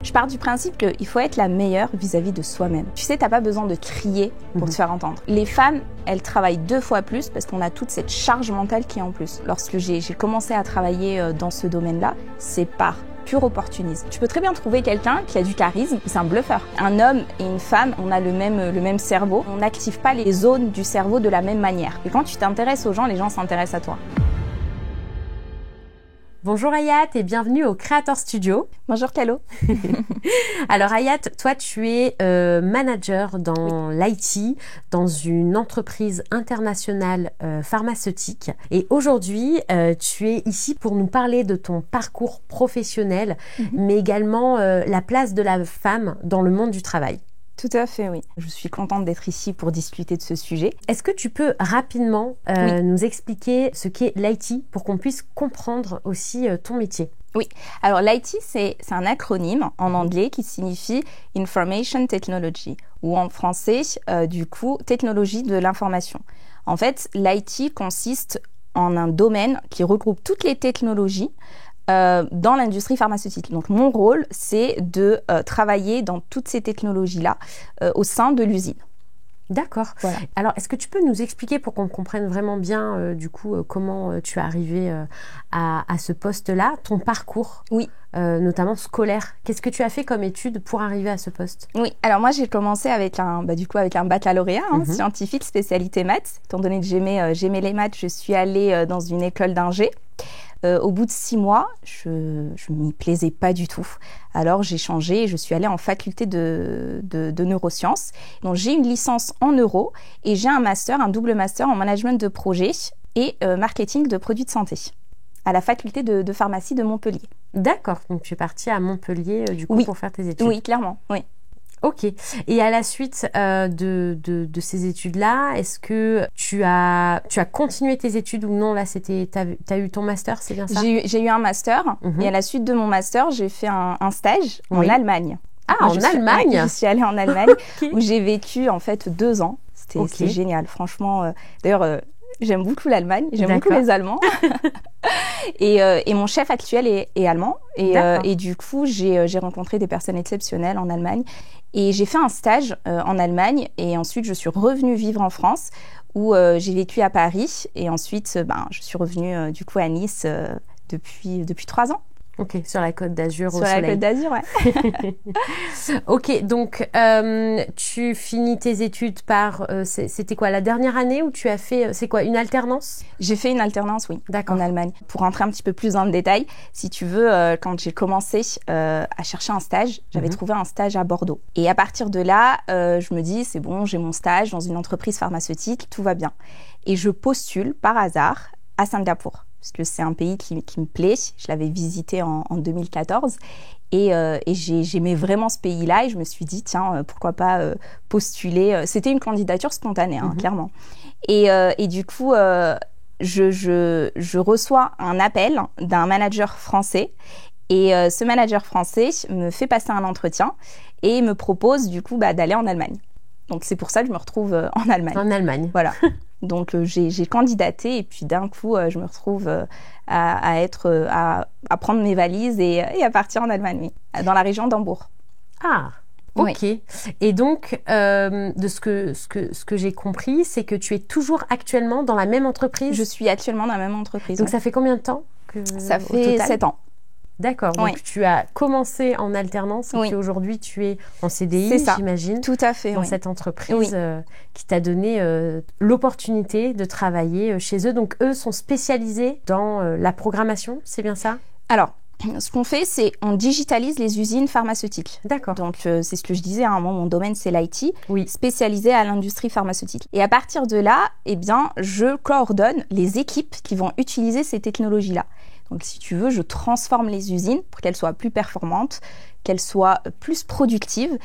Je pars du principe qu'il faut être la meilleure vis-à-vis de soi-même. Tu sais, t'as pas besoin de crier pour te faire entendre. Les femmes, elles travaillent 2 fois plus parce qu'on a toute cette charge mentale qui est en plus. Lorsque j'ai commencé à travailler dans ce domaine-là, c'est par pur opportunisme. Tu peux très bien trouver quelqu'un qui a du charisme, c'est un bluffeur. Un homme et une femme, on a le même cerveau. On n'active pas les zones du cerveau de la même manière. Et quand tu t'intéresses aux gens, les gens s'intéressent à toi. Bonjour Hayat et bienvenue au Creator Studio. Bonjour Calo. Alors Hayat, toi tu es manager dans l'IT, dans une entreprise internationale pharmaceutique. Et aujourd'hui, tu es ici pour nous parler de ton parcours professionnel, mais également la place de la femme dans le monde du travail. Tout à fait, oui. Je suis contente d'être ici pour discuter de ce sujet. Est-ce que tu peux rapidement nous expliquer ce qu'est l'IT pour qu'on puisse comprendre aussi ton métier? Oui. Alors l'IT, c'est un acronyme en anglais qui signifie Information Technology, ou en français, du coup, technologie de l'information. En fait, l'IT consiste en un domaine qui regroupe toutes les technologies dans l'industrie pharmaceutique. Donc mon rôle, c'est de travailler dans toutes ces technologies-là au sein de l'usine. D'accord. Voilà. Alors, est-ce que tu peux nous expliquer pour qu'on comprenne vraiment bien, comment tu es arrivé à ce poste-là, ton parcours, oui, notamment scolaire. Qu'est-ce que tu as fait comme études pour arriver à ce poste? Oui, alors moi, j'ai commencé avec un baccalauréat scientifique, spécialité maths. Étant donné que j'aimais les maths, je suis allée dans une école d'ingé. Au bout de 6 mois, je m'y plaisais pas du tout. Alors j'ai changé et je suis allée en faculté de neurosciences. Donc j'ai une licence en neuro et j'ai un double master en management de projet et marketing de produits de santé à la faculté de pharmacie de Montpellier. D'accord, donc tu es partie à Montpellier pour faire tes études. Oui, clairement, oui. Ok. Et à la suite de ces études-là, est-ce que tu as continué tes études ou non? Là, t'as eu ton master, c'est bien ça? J'ai eu un master et à la suite de mon master, j'ai fait un stage en Allemagne. Ah, en Allemagne? Je suis allée en Allemagne où j'ai vécu en fait 2 ans. C'était génial, franchement. D'ailleurs, j'aime beaucoup l'Allemagne, j'aime beaucoup les Allemands. Et mon chef actuel est allemand. Et du coup, j'ai rencontré des personnes exceptionnelles en Allemagne. Et j'ai fait un stage en Allemagne. Et ensuite, je suis revenue vivre en France où j'ai vécu à Paris. Et ensuite, je suis revenue du coup à Nice depuis 3 ans. Ok, sur la Côte d'Azur au soleil. Sur la Côte d'Azur, ouais. Ok, donc tu finis tes études par, c'était quoi, la dernière année où tu as fait, c'est quoi, une alternance? J'ai fait une alternance, oui, d'accord, en Allemagne. Pour rentrer un petit peu plus dans le détail, si tu veux, quand j'ai commencé à chercher un stage, j'avais trouvé un stage à Bordeaux. Et à partir de là, je me dis, c'est bon, j'ai mon stage dans une entreprise pharmaceutique, tout va bien. Et je postule par hasard à Singapour. Parce que c'est un pays qui me plaît. Je l'avais visité en 2014 et j'aimais vraiment ce pays-là et je me suis dit, tiens, pourquoi pas postuler. C'était une candidature spontanée, clairement. Et du coup, je reçois un appel d'un manager français et ce manager français me fait passer un entretien et me propose du coup d'aller en Allemagne. Donc c'est pour ça que je me retrouve en Allemagne. En Allemagne. Voilà. Donc j'ai candidaté et puis d'un coup je me retrouve à prendre mes valises et à partir en Allemagne, oui, dans la région d'Hambourg. Ah, ok. Oui. Et donc de ce que j'ai compris, c'est que tu es toujours actuellement dans la même entreprise? Je suis actuellement dans la même entreprise. Donc ça fait combien de temps ça fait 7 ans. D'accord, donc tu as commencé en alternance et puis aujourd'hui tu es en CDI, j'imagine. Tout à fait, dans cette entreprise qui t'a donné l'opportunité de travailler chez eux. Donc eux sont spécialisés dans la programmation, c'est bien ça? Alors, ce qu'on fait, c'est on digitalise les usines pharmaceutiques. D'accord. Donc c'est ce que je disais à un moment, mon domaine c'est l'IT, spécialisé à l'industrie pharmaceutique. Et à partir de là, eh bien, je coordonne les équipes qui vont utiliser ces technologies-là. Donc, si tu veux, je transforme les usines pour qu'elles soient plus performantes, qu'elles soient plus productives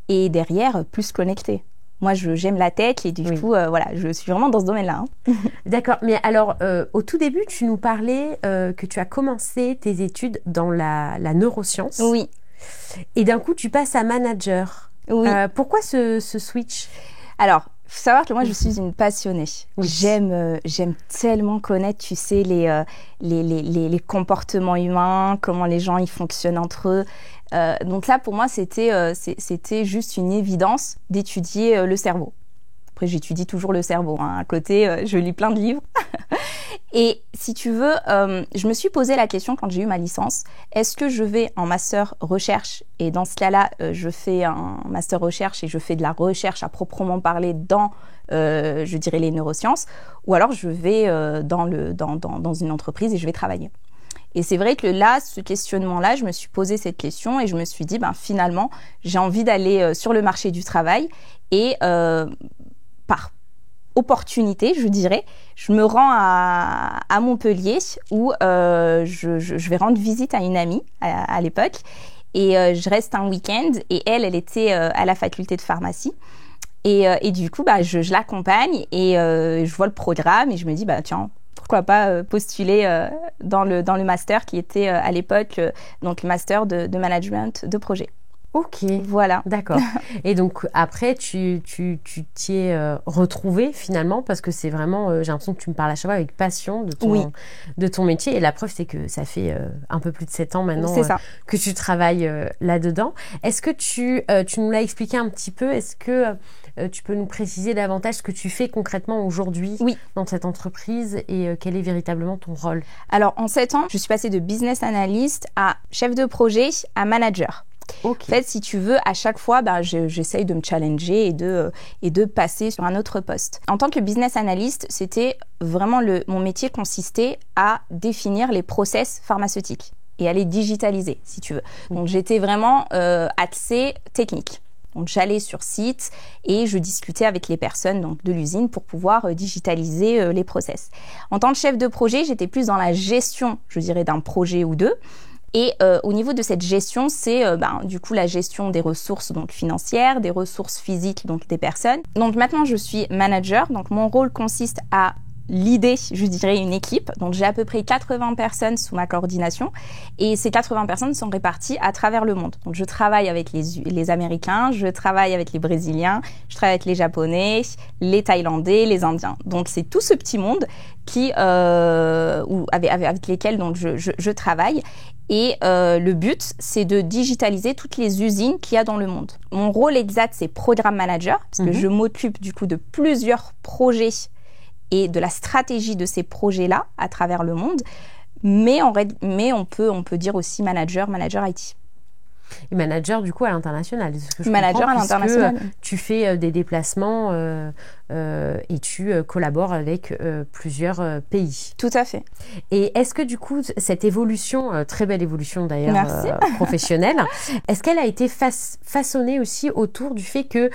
et derrière, plus connectées. Moi, j'aime la tech et du coup, je suis vraiment dans ce domaine-là. D'accord. Mais alors, au tout début, tu nous parlais que tu as commencé tes études dans la neuroscience. Oui. Et d'un coup, tu passes à manager. Oui. Pourquoi ce switch? Alors, faut savoir que moi, je suis une passionnée. Oui. J'aime tellement connaître, tu sais, les comportements humains, comment les gens ils fonctionnent entre eux. Donc là, pour moi, c'était juste une évidence d'étudier le cerveau. Après, j'étudie toujours le cerveau. Hein. À côté, je lis plein de livres. Et si tu veux, je me suis posé la question quand j'ai eu ma licence, est-ce que je vais en master recherche? Et dans ce cas-là, je fais un master recherche et je fais de la recherche à proprement parler dans, je dirais, les neurosciences. Ou alors, je vais dans une entreprise et je vais travailler. Et c'est vrai que là, ce questionnement-là, je me suis posé cette question et je me suis dit, finalement, j'ai envie d'aller sur le marché du travail et par opportunité, je dirais, je me rends à Montpellier où je vais rendre visite à une amie à l'époque et je reste un week-end et elle était à la faculté de pharmacie. Et du coup, je l'accompagne et je vois le programme et je me dis, tiens, pourquoi pas postuler dans le master qui était à l'époque donc le master de management de projet. Ok, voilà. D'accord. Et donc après, tu t'y es retrouvée finalement parce que c'est vraiment, j'ai l'impression que tu me parles à chaque fois avec passion de ton métier. Et la preuve, c'est que ça fait un peu plus de 7 ans maintenant que tu travailles là-dedans. Est-ce que tu nous l'as expliqué un petit peu? Est-ce que tu peux nous préciser davantage ce que tu fais concrètement aujourd'hui dans cette entreprise et quel est véritablement ton rôle? Alors, en 7 ans, je suis passée de business analyst à chef de projet à manager. Okay. En fait, si tu veux, à chaque fois, j'essaye de me challenger et de passer sur un autre poste. En tant que business analyst, c'était vraiment mon métier consistait à définir les process pharmaceutiques et à les digitaliser, si tu veux. Donc, j'étais vraiment axée technique. Donc, j'allais sur site et je discutais avec les personnes donc, de l'usine pour pouvoir digitaliser les process. En tant que chef de projet, j'étais plus dans la gestion, je dirais, d'un projet ou deux. Et au niveau de cette gestion, c'est du coup la gestion des ressources donc financières, des ressources physiques donc des personnes. Donc maintenant je suis manager, donc mon rôle consiste à leader, je dirais, une équipe. Donc j'ai à peu près 80 personnes sous ma coordination et ces 80 personnes sont réparties à travers le monde. Donc je travaille avec les Américains, je travaille avec les Brésiliens, je travaille avec les Japonais, les Thaïlandais, les Indiens. Donc c'est tout ce petit monde avec lesquels donc je travaille. Et le but, c'est de digitaliser toutes les usines qu'il y a dans le monde. Mon rôle exact, c'est programme manager, parce que je m'occupe du coup de plusieurs projets et de la stratégie de ces projets-là à travers le monde. Mais on peut dire aussi manager IT. Et manager du coup à l'international, c'est ce que je manager comprends, à l'international. Tu fais des déplacements et tu collabores avec plusieurs pays. Tout à fait. Et est-ce que du coup cette évolution, très belle évolution d'ailleurs professionnelle, est-ce qu'elle a été façonnée aussi autour du fait que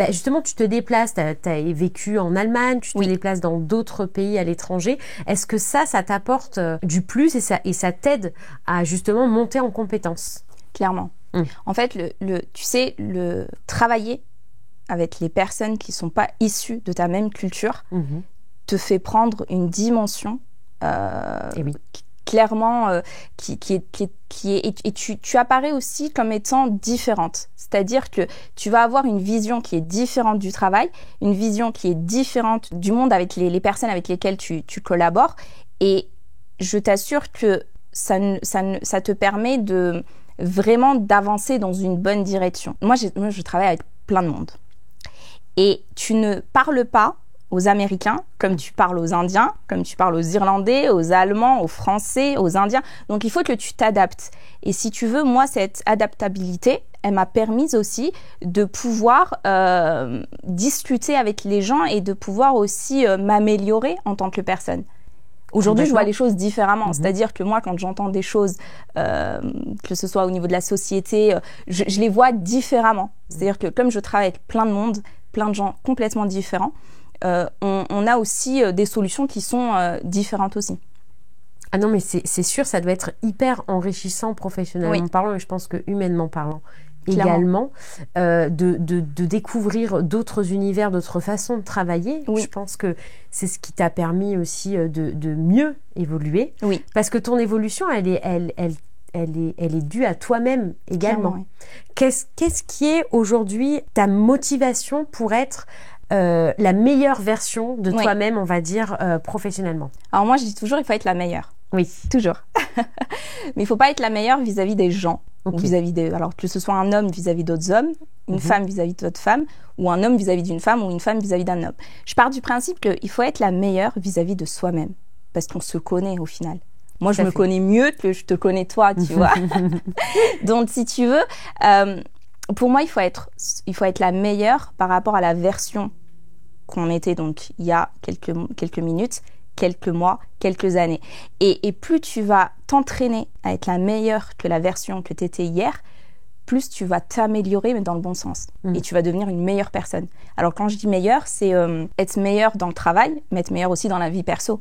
justement tu te déplaces, tu as vécu en Allemagne, tu te déplaces dans d'autres pays à l'étranger. Est-ce que ça t'apporte du plus et ça t'aide à justement monter en compétences? Clairement. En fait, tu sais, travailler avec les personnes qui ne sont pas issues de ta même culture te fait prendre une dimension clairement qui est et tu apparais aussi comme étant différente. C'est-à-dire que tu vas avoir une vision qui est différente du travail, une vision qui est différente du monde avec les personnes avec lesquelles tu collabores. Et je t'assure que ça te permet vraiment d'avancer dans une bonne direction. Moi, je travaille avec plein de monde. Et tu ne parles pas aux Américains comme tu parles aux Indiens, comme tu parles aux Irlandais, aux Allemands, aux Français, aux Indiens. Donc, il faut que tu t'adaptes. Et si tu veux, moi, cette adaptabilité, elle m'a permis aussi de pouvoir discuter avec les gens et de pouvoir aussi m'améliorer en tant que personne. Aujourd'hui, je vois les choses différemment. C'est-à-dire que moi, quand j'entends des choses, que ce soit au niveau de la société, je les vois différemment. C'est-à-dire que comme je travaille avec plein de monde, plein de gens complètement différents, on a aussi des solutions qui sont différentes aussi. Ah non, mais c'est sûr, ça doit être hyper enrichissant professionnellement parlant et je pense que humainement parlant. Également, de découvrir d'autres univers, d'autres façons de travailler. Je pense que c'est ce qui t'a permis aussi de mieux évoluer. Parce que ton évolution, elle est due à toi-même également. Qu'est-ce qui est aujourd'hui ta motivation pour être la meilleure version de toi-même, on va dire, professionnellement? Alors moi, je dis toujours, il faut être la meilleure. Oui. Toujours. Mais il ne faut pas être la meilleure vis-à-vis des gens. ou vis-à-vis alors que ce soit un homme vis-à-vis d'autres hommes, une femme vis-à-vis d'autres femmes, ou un homme vis-à-vis d'une femme, ou une femme vis-à-vis d'un homme. Je pars du principe qu'il faut être la meilleure vis-à-vis de soi-même, parce qu'on se connaît au final. Moi, je me connais mieux que je te connais toi, tu vois. Donc, si tu veux, pour moi, il faut être la meilleure par rapport à la version qu'on était donc il y a quelques minutes, quelques mois, quelques années. Et plus tu vas t'entraîner à être la meilleure que la version que tu étais hier, plus tu vas t'améliorer, mais dans le bon sens. Et tu vas devenir une meilleure personne. Alors, quand je dis meilleure, c'est être meilleure dans le travail, mais être meilleure aussi dans la vie perso.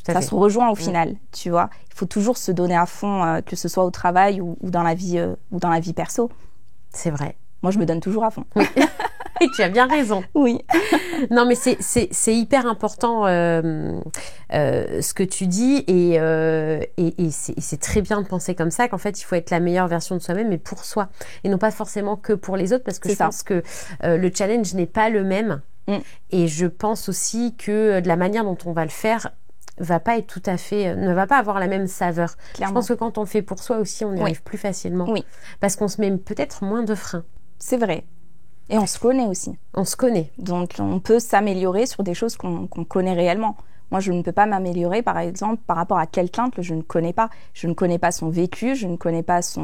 Ça se rejoint au final, tu vois. Il faut toujours se donner à fond, que ce soit au travail ou dans la vie perso. C'est vrai. Moi, je me donne toujours à fond. Oui. Et tu as bien raison. Oui. Non, mais c'est hyper important ce que tu dis et c'est très bien de penser comme ça, qu'en fait, il faut être la meilleure version de soi-même, mais pour soi. Et non pas forcément que pour les autres, parce que pense que le challenge n'est pas le même. Et je pense aussi que de la manière dont on va le faire, ne va pas avoir la même saveur. Clairement. Je pense que quand on le fait pour soi aussi, on y arrive plus facilement. Oui. Parce qu'on se met peut-être moins de freins. C'est vrai. Et on se connaît aussi. On se connaît. Donc, on peut s'améliorer sur des choses qu'on connaît réellement. Moi, je ne peux pas m'améliorer, par exemple, par rapport à quelqu'un que je ne connais pas. Je ne connais pas son vécu, je ne connais pas ce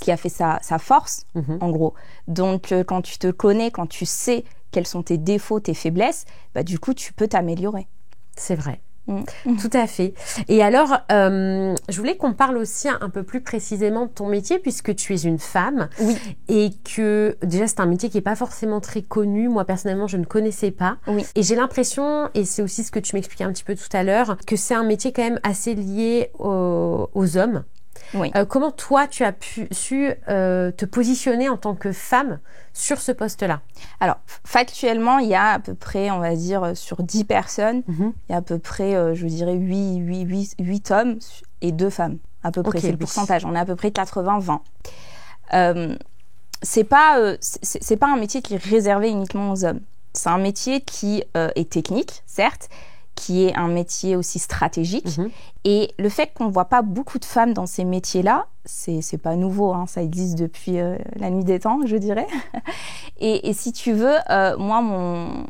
qui a fait sa force, en gros. Donc, quand tu te connais, quand tu sais quels sont tes défauts, tes faiblesses, bah, du coup, tu peux t'améliorer. C'est vrai. Tout à fait. Et alors, je voulais qu'on parle aussi un peu plus précisément de ton métier, puisque tu es une femme. Oui. Et que, déjà, c'est un métier qui n'est pas forcément très connu. Moi, personnellement, je ne connaissais pas. Oui. Et j'ai l'impression, et c'est aussi ce que tu m'expliquais un petit peu tout à l'heure, que c'est un métier quand même assez lié aux hommes. Oui. Comment toi, tu as su te positionner en tant que femme sur ce poste-là? Alors, factuellement, il y a à peu près, on va dire, sur 10 personnes, il y a à peu près, je dirais, 8 hommes et 2 femmes. À peu près, c'est le pourcentage. On est à peu près 80-20. C'est pas un métier qui est réservé uniquement aux hommes. C'est un métier qui est technique, certes, qui est un métier aussi stratégique. Et le fait qu'on ne voit pas beaucoup de femmes dans ces métiers-là, c'est pas nouveau, hein, ça existe depuis la nuit des temps, je dirais. Et si tu veux, moi,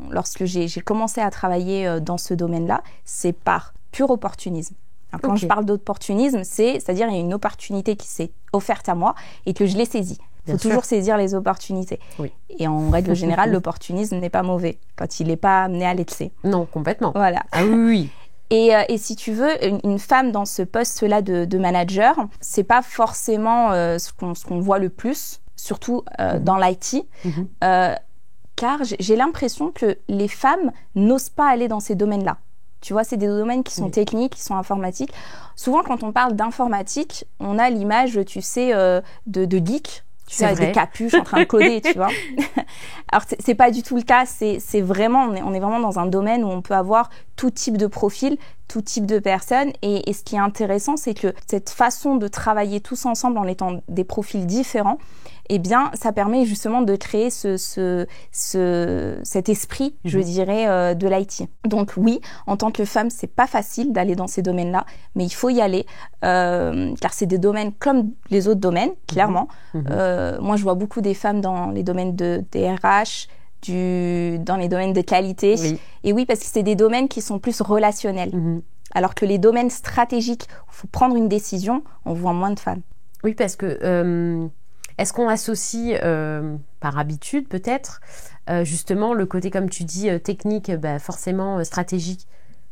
lorsque j'ai commencé à travailler dans ce domaine-là, c'est par pur opportunisme. Alors, quand je parle d'opportunisme, c'est-à-dire il y a une opportunité qui s'est offerte à moi et que je l'ai saisie. Il faut toujours saisir les opportunités. Oui. Et en règle générale, l'opportunisme n'est pas mauvais quand il n'est pas amené à l'excès. Non, complètement. Voilà. Ah oui. Et si tu veux, une femme dans ce poste-là de manager, c'est pas forcément ce qu'on voit le plus, surtout dans l'IT, car j'ai l'impression que les femmes n'osent pas aller dans ces domaines-là. Tu vois, c'est des domaines qui sont techniques, qui sont informatiques. Souvent, quand on parle d'informatique, on a l'image, tu sais, de geek. Tu sais, avec des capuches en train de coder, tu vois. Alors, c'est pas du tout le cas. C'est vraiment, on est vraiment dans un domaine où on peut avoir tout type de profil, tout type de personnes. Et ce qui est intéressant, c'est que cette façon de travailler tous ensemble en étant des profils différents, eh bien, ça permet justement de créer cet esprit, je dirais, de l'IT. Donc oui, en tant que femme, c'est pas facile d'aller dans ces domaines-là, mais il faut y aller, car c'est des domaines comme les autres domaines, clairement. Moi, je vois beaucoup des femmes dans les domaines des RH, dans les domaines de qualité. Oui. Et oui, parce que c'est des domaines qui sont plus relationnels. Alors que les domaines stratégiques, où il faut prendre une décision, on voit moins de femmes. Oui, parce que... Est-ce qu'on associe, par habitude peut-être, justement le côté, comme tu dis, technique, forcément stratégique,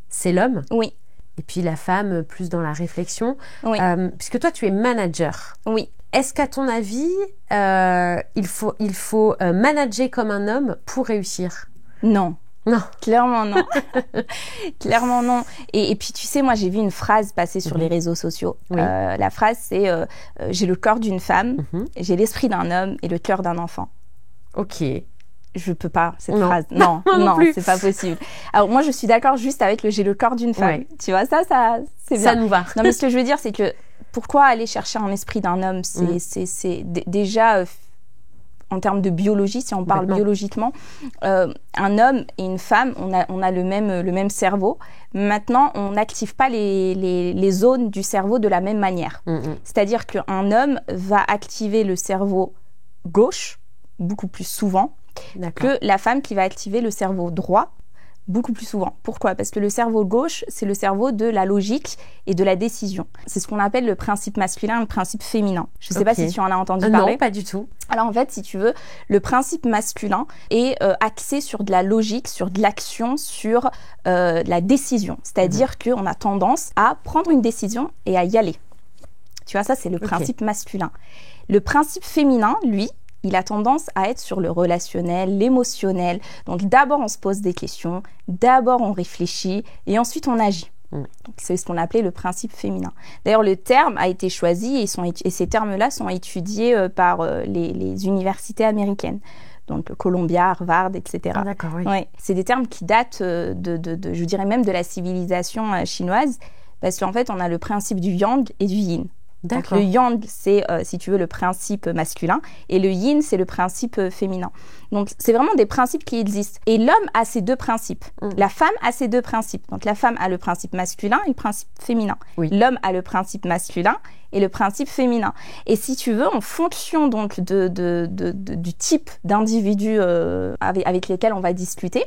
c'est l'homme? Oui. Et puis la femme, plus dans la réflexion. Oui. Puisque toi, tu es manager. Oui. Est-ce qu'à ton avis, il faut manager comme un homme pour réussir? Non. Non. Clairement non. Clairement non. Et puis tu sais, moi j'ai vu une phrase passer sur les réseaux sociaux. Oui. La phrase c'est j'ai le corps d'une femme, j'ai l'esprit d'un homme et le cœur d'un enfant. Ok. Je peux pas cette phrase. Non, non, c'est pas possible. Alors moi je suis d'accord juste avec j'ai le corps d'une femme. Ouais. Tu vois, ça c'est bien. Ça nous va. Non mais ce que je veux dire c'est que pourquoi aller chercher un esprit d'un homme, c'est déjà en termes de biologie, si on parle biologiquement, un homme et une femme, on a le même cerveau. Maintenant, on n'active pas les zones du cerveau de la même manière. C'est-à-dire qu'un homme va activer le cerveau gauche beaucoup plus souvent que la femme qui va activer le cerveau droit beaucoup plus souvent. Pourquoi ? Parce que le cerveau gauche, c'est le cerveau de la logique et de la décision. C'est ce qu'on appelle le principe masculin et le principe féminin. Je ne sais pas si tu en as entendu parler. Non, pas du tout. Alors en fait, si tu veux, le principe masculin est axé sur de la logique, sur de l'action, sur la décision. C'est-à-dire qu'on a tendance à prendre une décision et à y aller. Tu vois, ça, c'est le principe masculin. Le principe féminin, lui, il a tendance à être sur le relationnel, l'émotionnel. Donc d'abord, on se pose des questions, d'abord, on réfléchit et ensuite, on agit. Donc, c'est ce qu'on appelait le principe féminin. D'ailleurs, le terme a été choisi et ces termes-là sont étudiés par les universités américaines. Donc Columbia, Harvard, etc. Ah, d'accord, oui. Ouais. C'est des termes qui datent je dirais même de la civilisation chinoise, parce qu'en fait, on a le principe du yang et du yin. Donc, le yang, c'est, si tu veux, le principe masculin, et le yin, c'est le principe féminin. Donc, c'est vraiment des principes qui existent. Et l'homme a ces deux principes. La femme a ces deux principes. Donc, la femme a le principe masculin et le principe féminin. L'homme a le principe masculin et le principe féminin. Et si tu veux, en fonction donc du type d'individu avec lesquels on va discuter,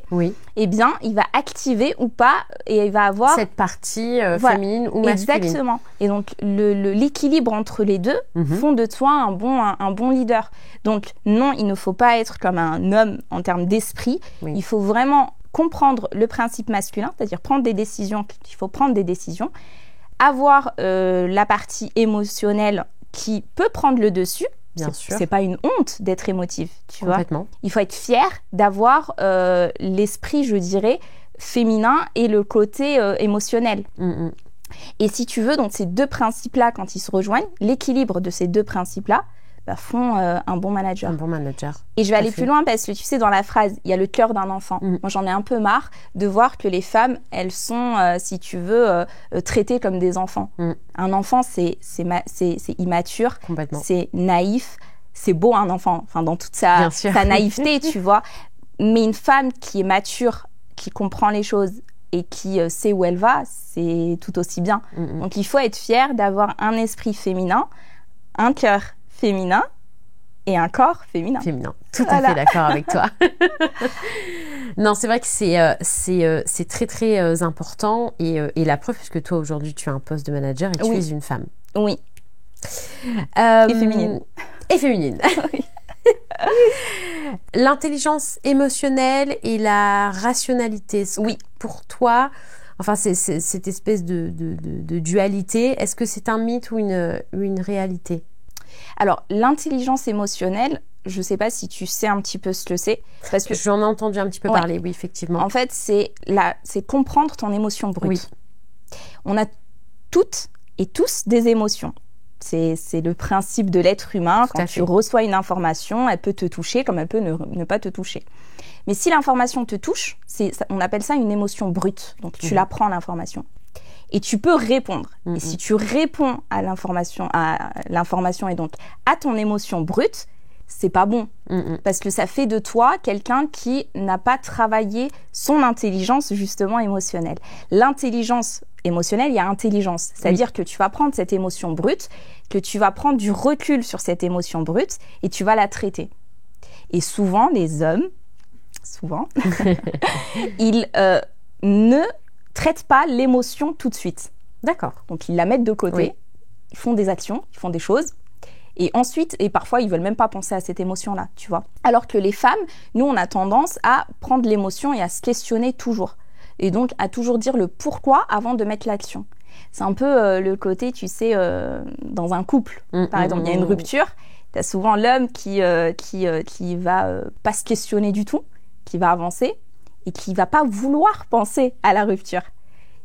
eh bien, il va activer ou pas, et il va avoir cette partie féminine ou masculine. Exactement. Et donc l'équilibre entre les deux font de toi un bon leader. Donc non, il ne faut pas être comme un homme en termes d'esprit. Il faut vraiment comprendre le principe masculin, c'est-à-dire prendre des décisions. Il faut prendre des décisions. Avoir la partie émotionnelle qui peut prendre le dessus. Bien sûr. C'est pas une honte d'être émotif, tu vois. Il faut être fier d'avoir l'esprit, je dirais, féminin et le côté émotionnel. Et si tu veux, donc ces deux principes-là, quand ils se rejoignent, l'équilibre de ces deux principes-là font un bon manager. Un bon manager. Et je vais aller plus loin parce que tu sais, dans la phrase, il y a le cœur d'un enfant. Moi, j'en ai un peu marre de voir que les femmes, elles sont, si tu veux, traitées comme des enfants. Un enfant, c'est immature, c'est naïf, c'est beau un enfant, enfin dans toute sa naïveté, tu vois. Mais une femme qui est mature, qui comprend les choses et qui sait où elle va, c'est tout aussi bien. Donc, il faut être fier d'avoir un esprit féminin, un cœur féminin et un corps féminin. Tout à fait d'accord avec toi. Non, c'est vrai que c'est très très important et la preuve, puisque toi aujourd'hui tu as un poste de manager et tu es une femme. Oui. Et féminine. Et féminine. Oui. L'intelligence émotionnelle et la rationalité. Oui. Pour toi, enfin, c'est cette espèce de dualité. Est-ce que c'est un mythe ou une réalité ? Alors, l'intelligence émotionnelle, je ne sais pas si tu sais un petit peu ce que c'est. Parce que j'en ai entendu un petit peu parler, oui, effectivement. En fait, c'est comprendre ton émotion brute. Oui. On a toutes et tous des émotions. C'est le principe de l'être humain. Quand tu reçois une information, elle peut te toucher comme elle peut ne pas te toucher. Mais si l'information te touche, on appelle ça une émotion brute. Donc, tu la prends, l'information. Et tu peux répondre. Et si tu réponds à l'information et donc à ton émotion brute, c'est pas bon. Parce que ça fait de toi quelqu'un qui n'a pas travaillé son intelligence justement émotionnelle. L'intelligence émotionnelle, il y a intelligence. C'est-à-dire que tu vas prendre cette émotion brute, que tu vas prendre du recul sur cette émotion brute et tu vas la traiter. Et souvent, les hommes, ils ne traitent pas l'émotion tout de suite. D'accord. Donc, ils la mettent de côté, ils font des actions, ils font des choses. Et ensuite, et parfois, ils veulent même pas penser à cette émotion-là, tu vois. Alors que les femmes, nous, on a tendance à prendre l'émotion et à se questionner toujours. Et donc, à toujours dire le pourquoi avant de mettre l'action. C'est un peu le côté, tu sais, dans un couple. Par exemple, il y a une rupture. Tu as souvent l'homme qui va pas se questionner du tout, qui va avancer et qui va pas vouloir penser à la rupture.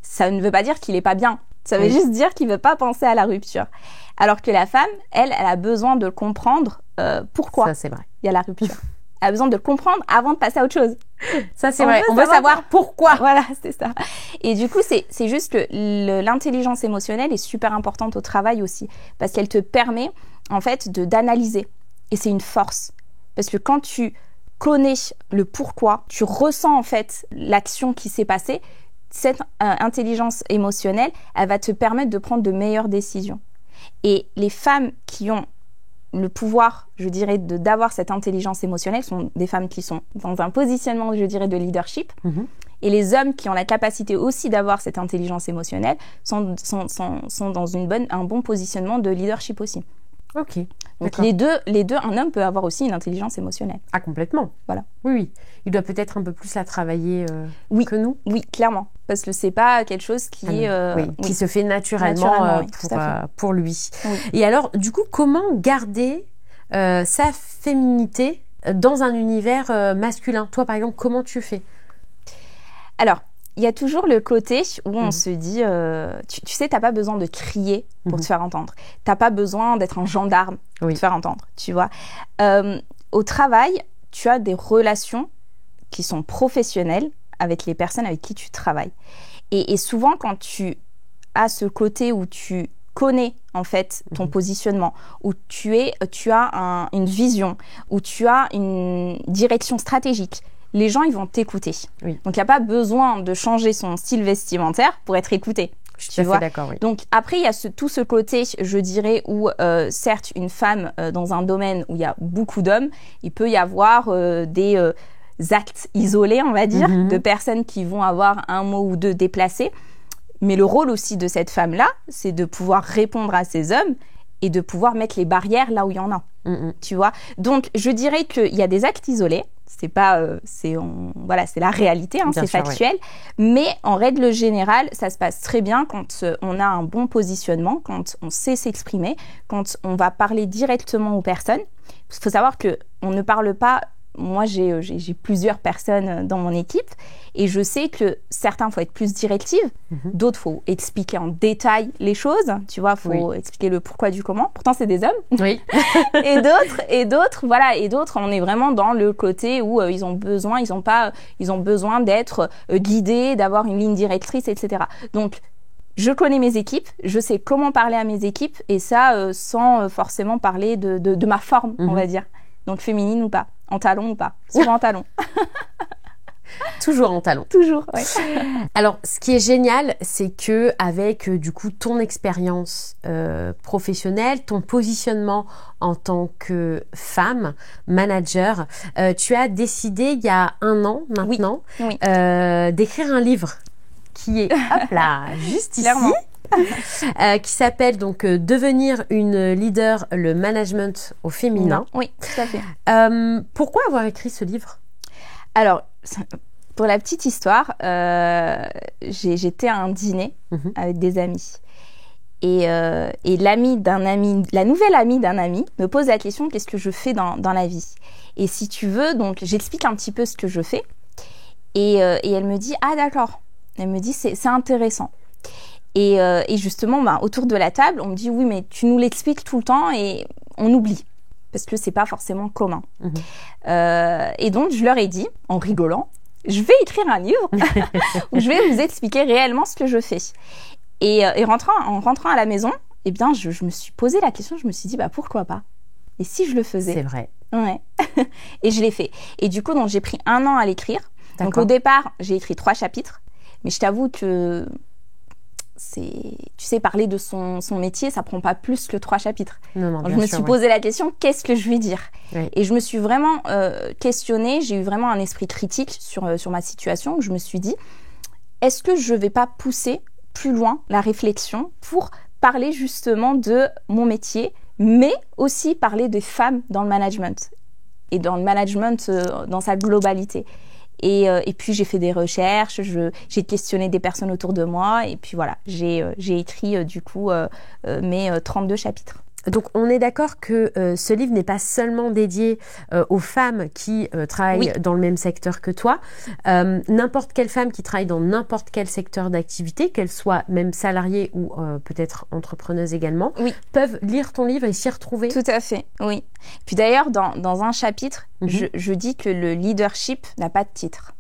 Ça ne veut pas dire qu'il est pas bien. Ça veut juste dire qu'il veut pas penser à la rupture. Alors que la femme, elle a besoin de comprendre pourquoi il y a la rupture. Elle a besoin de le comprendre avant de passer à autre chose. Ça, c'est vrai. On veut savoir pourquoi. Voilà, c'est ça. Et du coup, c'est juste que l'intelligence émotionnelle est super importante au travail aussi. Parce qu'elle te permet, en fait, d'analyser. Et c'est une force. Parce que quand tu connais le pourquoi, tu ressens en fait l'action qui s'est passée, cette intelligence émotionnelle, elle va te permettre de prendre de meilleures décisions. Et les femmes qui ont le pouvoir, je dirais, d'avoir cette intelligence émotionnelle sont des femmes qui sont dans un positionnement, je dirais, de leadership. Et les hommes qui ont la capacité aussi d'avoir cette intelligence émotionnelle sont dans un bon positionnement de leadership aussi. Ok. Donc les deux, un homme peut avoir aussi une intelligence émotionnelle. Ah, complètement. Voilà. Oui. Il doit peut-être un peu plus la travailler que nous. Oui, clairement. Parce que c'est pas quelque chose qui qui se fait naturellement pour lui. Oui. Et alors, du coup, comment garder sa féminité dans un univers masculin? Toi, par exemple, comment tu fais? Alors, il y a toujours le côté où on se dit, tu sais, t'as pas besoin de crier pour te faire entendre. T'as pas besoin d'être un gendarme pour te faire entendre, tu vois. Au travail, tu as des relations qui sont professionnelles avec les personnes avec qui tu travailles. Et souvent, quand tu as ce côté où tu connais en fait ton positionnement, où tu as une vision, où tu as une direction stratégique, les gens, ils vont t'écouter. Oui. Donc, il n'y a pas besoin de changer son style vestimentaire pour être écouté. Je suis tout à fait d'accord, oui. Donc, après, il y a tout ce côté, je dirais, où, certes, une femme dans un domaine où il y a beaucoup d'hommes, il peut y avoir des actes isolés, on va dire, de personnes qui vont avoir un mot ou deux déplacés. Mais le rôle aussi de cette femme-là, c'est de pouvoir répondre à ces hommes et de pouvoir mettre les barrières là où il y en a. Tu vois. Donc, je dirais qu'il y a des actes isolés. C'est pas, c'est la réalité, hein, c'est factuel. Oui. Mais en règle générale, ça se passe très bien quand on a un bon positionnement, quand on sait s'exprimer, quand on va parler directement aux personnes. Il faut savoir que on ne parle pas. Moi, j'ai plusieurs personnes dans mon équipe et je sais que certains, faut être plus directive, d'autres, faut expliquer en détail les choses, tu vois, faut expliquer le pourquoi du comment. Pourtant, c'est des hommes. Oui. et d'autres, on est vraiment dans le côté où ils ont besoin d'être guidés, d'avoir une ligne directrice, etc. Donc, je connais mes équipes, je sais comment parler à mes équipes et ça sans forcément parler de ma forme, on va dire. Donc, féminine ou pas, en talon ou pas, souvent en talon. Toujours en talon. Toujours, oui. Alors, ce qui est génial, c'est que avec du coup ton expérience professionnelle, ton positionnement en tant que femme, manager, tu as décidé il y a 1 an maintenant d'écrire un livre qui est, hop là, juste ici. Qui s'appelle donc Devenir une leader, le management au féminin. Oui, tout à fait. Pourquoi avoir écrit ce livre? Alors, pour la petite histoire, j'étais à un dîner avec des amis. Et l'ami d'un ami, la nouvelle amie d'un ami me pose la question, qu'est-ce que je fais dans la vie? Et si tu veux, donc j'explique un petit peu ce que je fais. Et elle me dit, ah d'accord. Elle me dit, c'est intéressant. Et justement, autour de la table, on me dit, oui, mais tu nous l'expliques tout le temps et on oublie. Parce que c'est pas forcément commun. Et donc, je leur ai dit, en rigolant, je vais écrire un livre où je vais vous expliquer réellement ce que je fais. Et en rentrant à la maison, eh bien, je me suis posé la question, je me suis dit, pourquoi pas? Et si je le faisais? C'est vrai. Ouais. Et je l'ai fait. Et du coup, donc, j'ai pris 1 an à l'écrire. D'accord. Donc, au départ, j'ai écrit 3 chapitres. Mais je t'avoue que tu sais, parler de son métier, ça prend pas plus que 3 chapitres. Non, je me suis posé la question, qu'est-ce que je vais dire? Oui. Et je me suis vraiment questionnée, j'ai eu vraiment un esprit critique sur ma situation, où je me suis dit, est-ce que je vais pas pousser plus loin la réflexion pour parler justement de mon métier, mais aussi parler des femmes dans le management, et dans le management dans sa globalité. Et puis j'ai fait des recherches, j'ai questionné des personnes autour de moi et puis voilà, j'ai écrit du coup mes 32 chapitres. Donc on est d'accord que ce livre n'est pas seulement dédié aux femmes qui travaillent dans le même secteur que toi. N'importe quelle femme qui travaille dans n'importe quel secteur d'activité, qu'elle soit même salariée ou peut-être entrepreneuse également, peuvent lire ton livre et s'y retrouver. Tout à fait, oui. Puis d'ailleurs, dans un chapitre, je dis que le leadership n'a pas de titre.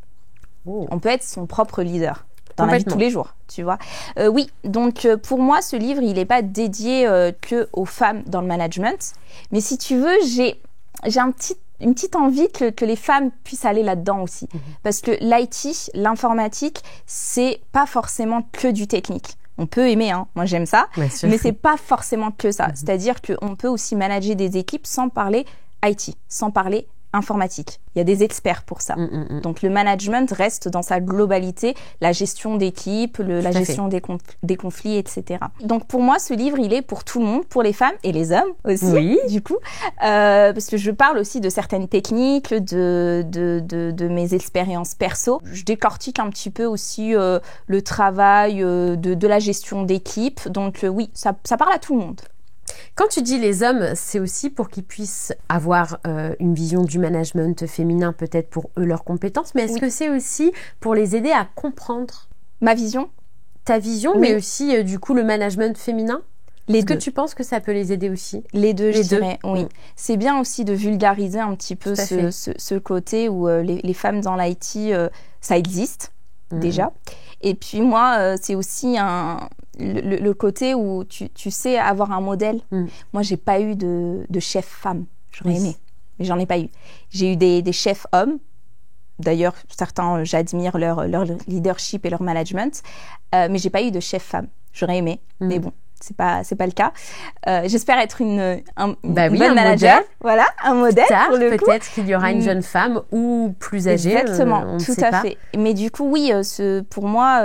On peut être son propre leader. Dans la vie de tous les jours, tu vois. Oui, donc pour moi, ce livre, il n'est pas dédié que aux femmes dans le management. Mais si tu veux, j'ai un petit une petite envie que les femmes puissent aller là-dedans aussi. Parce que l'IT, l'informatique, c'est pas forcément que du technique. On peut aimer, hein. Moi j'aime ça, mais c'est pas forcément que ça. C'est-à-dire qu'on peut aussi manager des équipes sans parler IT, sans parler informatique. Il y a des experts pour ça. Donc le management reste dans sa globalité, la gestion d'équipe, la gestion des conflits, etc. Donc pour moi, ce livre, il est pour tout le monde, pour les femmes et les hommes aussi, du coup, parce que je parle aussi de certaines techniques, de mes expériences perso. Je décortique un petit peu aussi le travail de la gestion d'équipe. Donc oui, ça parle à tout le monde. Quand tu dis les hommes, c'est aussi pour qu'ils puissent avoir une vision du management féminin, peut-être pour eux, leurs compétences, mais est-ce que c'est aussi pour les aider à comprendre ma vision, ta vision, mais aussi du coup le management féminin? Est-ce que tu penses que ça peut les aider aussi? Les deux, je dirais, oui. C'est bien aussi de vulgariser un petit peu ce côté où les femmes dans l'IT, ça existe déjà. Et puis moi, c'est aussi le côté où tu sais avoir un modèle. Moi, j'ai pas eu de chef femme. J'aurais aimé, mais j'en ai pas eu. J'ai eu des chefs hommes. D'ailleurs, certains, j'admire leur leadership et leur management. Mais j'ai pas eu de chef femme. J'aurais aimé, mais bon. C'est pas le cas. J'espère être une bonne manager. Voilà, un modèle pour le coup. Peut-être qu'il y aura une jeune femme ou plus âgée. Exactement, tout à fait. Mais du coup, oui, pour moi,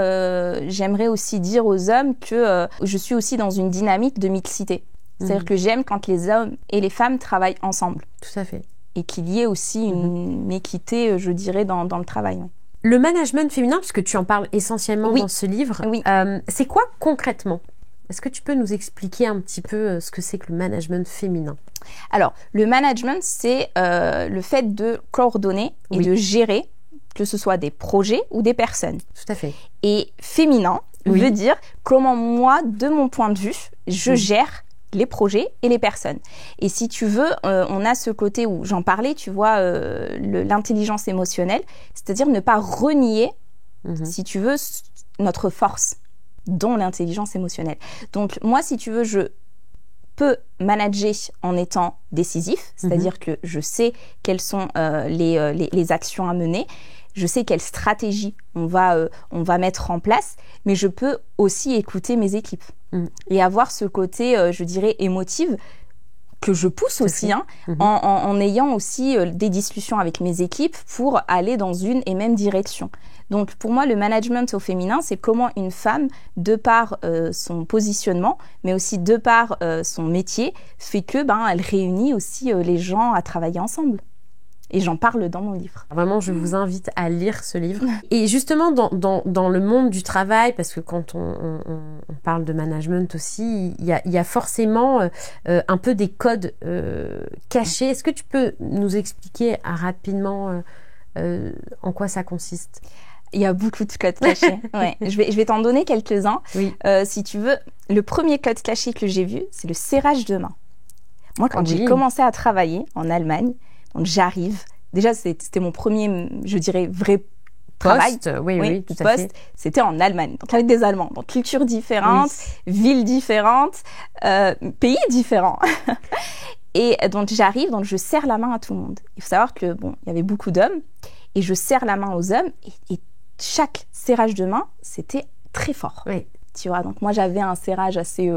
j'aimerais aussi dire aux hommes que je suis aussi dans une dynamique de mixité. C'est-à-dire que j'aime quand les hommes et les femmes travaillent ensemble. Tout à fait. Et qu'il y ait aussi une équité, je dirais, dans le travail. Oui. Le management féminin, puisque tu en parles essentiellement dans ce livre, c'est quoi concrètement ? Est-ce que tu peux nous expliquer un petit peu ce que c'est que le management féminin? Alors, le management, c'est le fait de coordonner et de gérer, que ce soit des projets ou des personnes. Tout à fait. Et féminin veut dire comment moi, de mon point de vue, je gère les projets et les personnes. Et si tu veux, on a ce côté où, j'en parlais, tu vois, l'intelligence émotionnelle, c'est-à-dire ne pas renier, si tu veux, notre force, dont l'intelligence émotionnelle. Donc moi, si tu veux, je peux manager en étant décisif, c'est-à-dire que je sais quelles sont les actions à mener, je sais quelle stratégie on va mettre en place, mais je peux aussi écouter mes équipes et avoir ce côté, je dirais, émotive, que je pousse aussi, en ayant aussi des discussions avec mes équipes pour aller dans une et même direction. Donc pour moi, le management au féminin, c'est comment une femme, de par son positionnement, mais aussi de par son métier, fait que elle réunit aussi les gens à travailler ensemble. Et j'en parle dans mon livre. Vraiment, je vous invite à lire ce livre. Et justement, dans le monde du travail, parce que quand on parle de management aussi, il y a forcément un peu des codes cachés. Est-ce que tu peux nous expliquer rapidement en quoi ça consiste ? Il y a beaucoup de codes cachés. Ouais. Je vais t'en donner quelques-uns. Oui. Si tu veux, le premier code caché que j'ai vu, c'est le serrage de main. Moi, quand j'ai commencé à travailler en Allemagne, donc j'arrive. Déjà, c'était mon premier, je dirais, vrai travail. Poste, oui, tout à fait. C'était en Allemagne, donc avec des Allemands. Donc culture différente, ville différente, pays différents. Et donc j'arrive, donc je serre la main à tout le monde. Il faut savoir que il y avait beaucoup d'hommes et je serre la main aux hommes et chaque serrage de main, c'était très fort. Oui. Tu vois, donc moi j'avais un serrage assez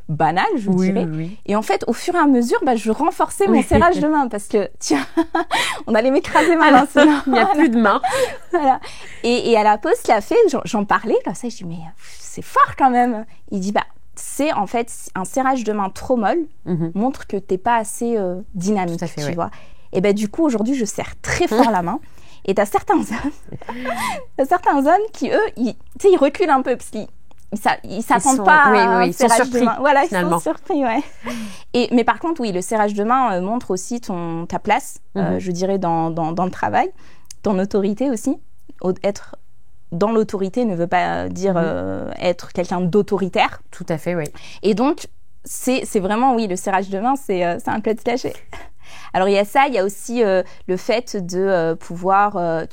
banal, je dirais. Oui. Et en fait, au fur et à mesure, je renforçais mon serrage de main parce que, tiens, on allait m'écraser ma main. Il n'y a plus de main. Voilà. Et à la pause qu'il a fait, j'en parlais comme ça, je dis, mais c'est fort quand même. Il dit, c'est en fait un serrage de main trop molle, montre que t'es pas assez dynamique, tu vois. Et du coup, aujourd'hui, je serre très fort la main. Et t'as certains hommes qui, eux, ils reculent un peu parce qu'ils s'attendent pas à un serrage de main. Voilà, finalement. Ils sont surpris, mais par contre, le serrage de main montre aussi ta place, je dirais, dans le travail, ton autorité aussi. Être dans l'autorité ne veut pas dire être quelqu'un d'autoritaire. Tout à fait, oui. Et donc, c'est vraiment, le serrage de main, c'est un code caché. Alors, il y a ça, il y a aussi le fait de pouvoir,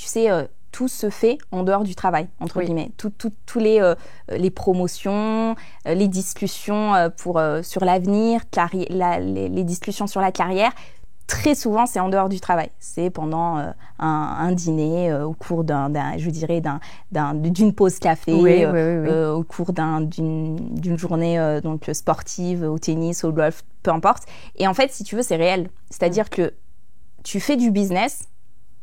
tout se fait en dehors du travail, entre guillemets. Tous les promotions, les discussions sur l'avenir, les discussions sur la carrière, très souvent, c'est en dehors du travail. C'est pendant un dîner, au cours d'une pause café, Oui. au cours d'une journée donc sportive, au tennis, au golf, peu importe. Et en fait, si tu veux, c'est réel. C'est-à-dire que tu fais du business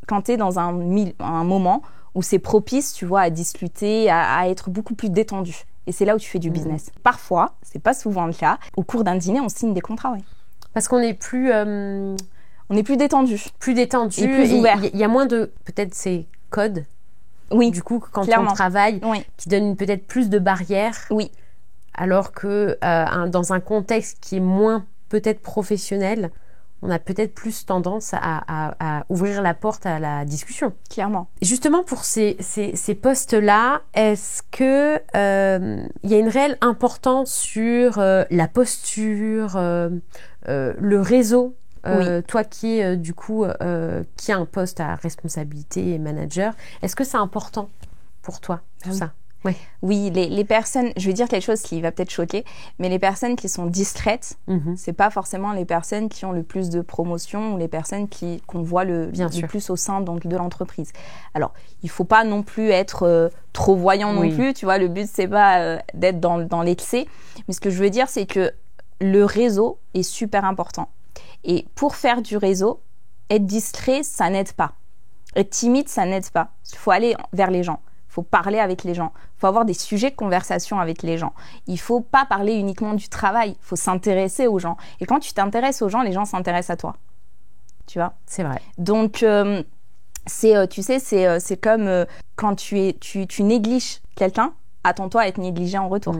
quand tu es dans un moment où c'est propice, tu vois, à discuter, à être beaucoup plus détendu. Et c'est là où tu fais du business. Parfois, c'est pas souvent le cas, au cours d'un dîner, on signe des contrats, oui. Parce qu'on est plus... On est plus détendu. Plus détendu. Et plus ouvert. Il y a moins de, peut-être, ces codes. Oui, du coup, quand clairement. on travaille, oui. qui donnent peut-être plus de barrières. Oui. Alors que dans un contexte qui est moins peut-être professionnel, on a peut-être plus tendance à ouvrir la porte à la discussion. Clairement. Justement, pour ces postes-là, est-ce que y a une réelle importance sur la posture, le réseau? Oui. Toi qui es du coup qui a un poste à responsabilité et manager, est-ce que c'est important pour toi tout ça? Ouais. Oui, les personnes, je vais dire quelque chose qui va peut-être choquer, mais les personnes qui sont discrètes, c'est pas forcément les personnes qui ont le plus de promotion ou les personnes qu'on voit le plus au sein donc, de l'entreprise. Alors, il faut pas non plus être trop voyant non plus, tu vois, le but c'est pas d'être dans l'excès, mais ce que je veux dire c'est que le réseau est super important. Et pour faire du réseau, être discret, ça n'aide pas. Être timide, ça n'aide pas. Il faut aller vers les gens. Il faut parler avec les gens. Il faut avoir des sujets de conversation avec les gens. Il ne faut pas parler uniquement du travail. Il faut s'intéresser aux gens. Et quand tu t'intéresses aux gens, les gens s'intéressent à toi. Tu vois ? C'est vrai. Donc, c'est comme quand tu négliges quelqu'un, attends-toi à être négligé en retour.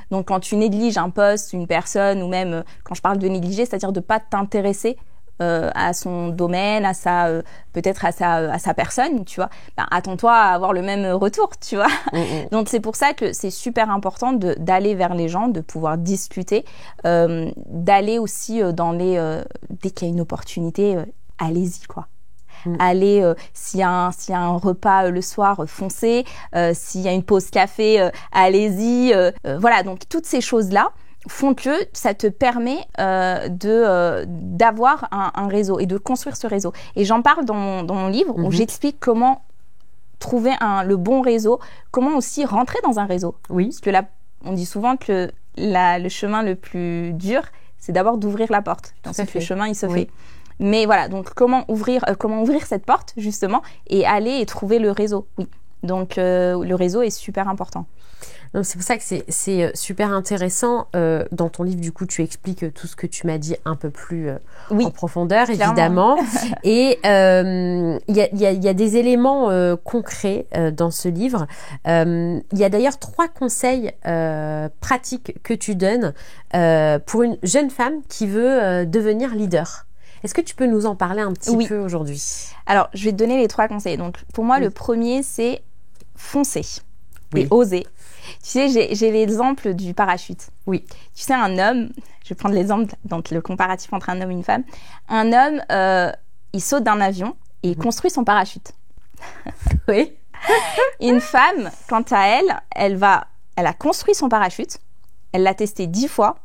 Donc, quand tu négliges un poste, une personne, ou même quand je parle de négliger, c'est-à-dire de ne pas t'intéresser à son domaine, peut-être à sa personne, tu vois, attends-toi à avoir le même retour, tu vois. Donc, c'est pour ça que c'est super important d'aller vers les gens, de pouvoir discuter, d'aller aussi dès qu'il y a une opportunité, allez-y, quoi. Allez, s'il y a un repas le soir, foncez. S'il y a une pause café, allez-y. Voilà, donc toutes ces choses-là font que ça te permet d'avoir un réseau et de construire ce réseau. Et j'en parle dans mon livre où j'explique comment trouver le bon réseau, comment aussi rentrer dans un réseau. Oui. Parce que là, on dit souvent que le chemin le plus dur, c'est d'abord d'ouvrir la porte. Ensuite, le chemin, il se fait. Mais voilà, donc comment ouvrir cette porte, justement, et aller et trouver le réseau. Oui. Donc, le réseau est super important. Donc, c'est pour ça que c'est super intéressant. Dans ton livre, du coup, tu expliques tout ce que tu m'as dit un peu plus en profondeur, évidemment. Et il y a des éléments concrets dans ce livre. Il y a d'ailleurs 3 conseils pratiques que tu donnes pour une jeune femme qui veut devenir leader. Est-ce que tu peux nous en parler un petit peu aujourd'hui? Alors, je vais te donner les 3 conseils. Donc, pour moi, le premier, c'est foncer et oser. Tu sais, j'ai l'exemple du parachute. Oui. Tu sais, un homme, je vais prendre l'exemple, donc le comparatif entre un homme et une femme. Un homme, il saute d'un avion et il construit son parachute. Oui. Une femme, quant à elle a construit son parachute, elle l'a testé 10 fois,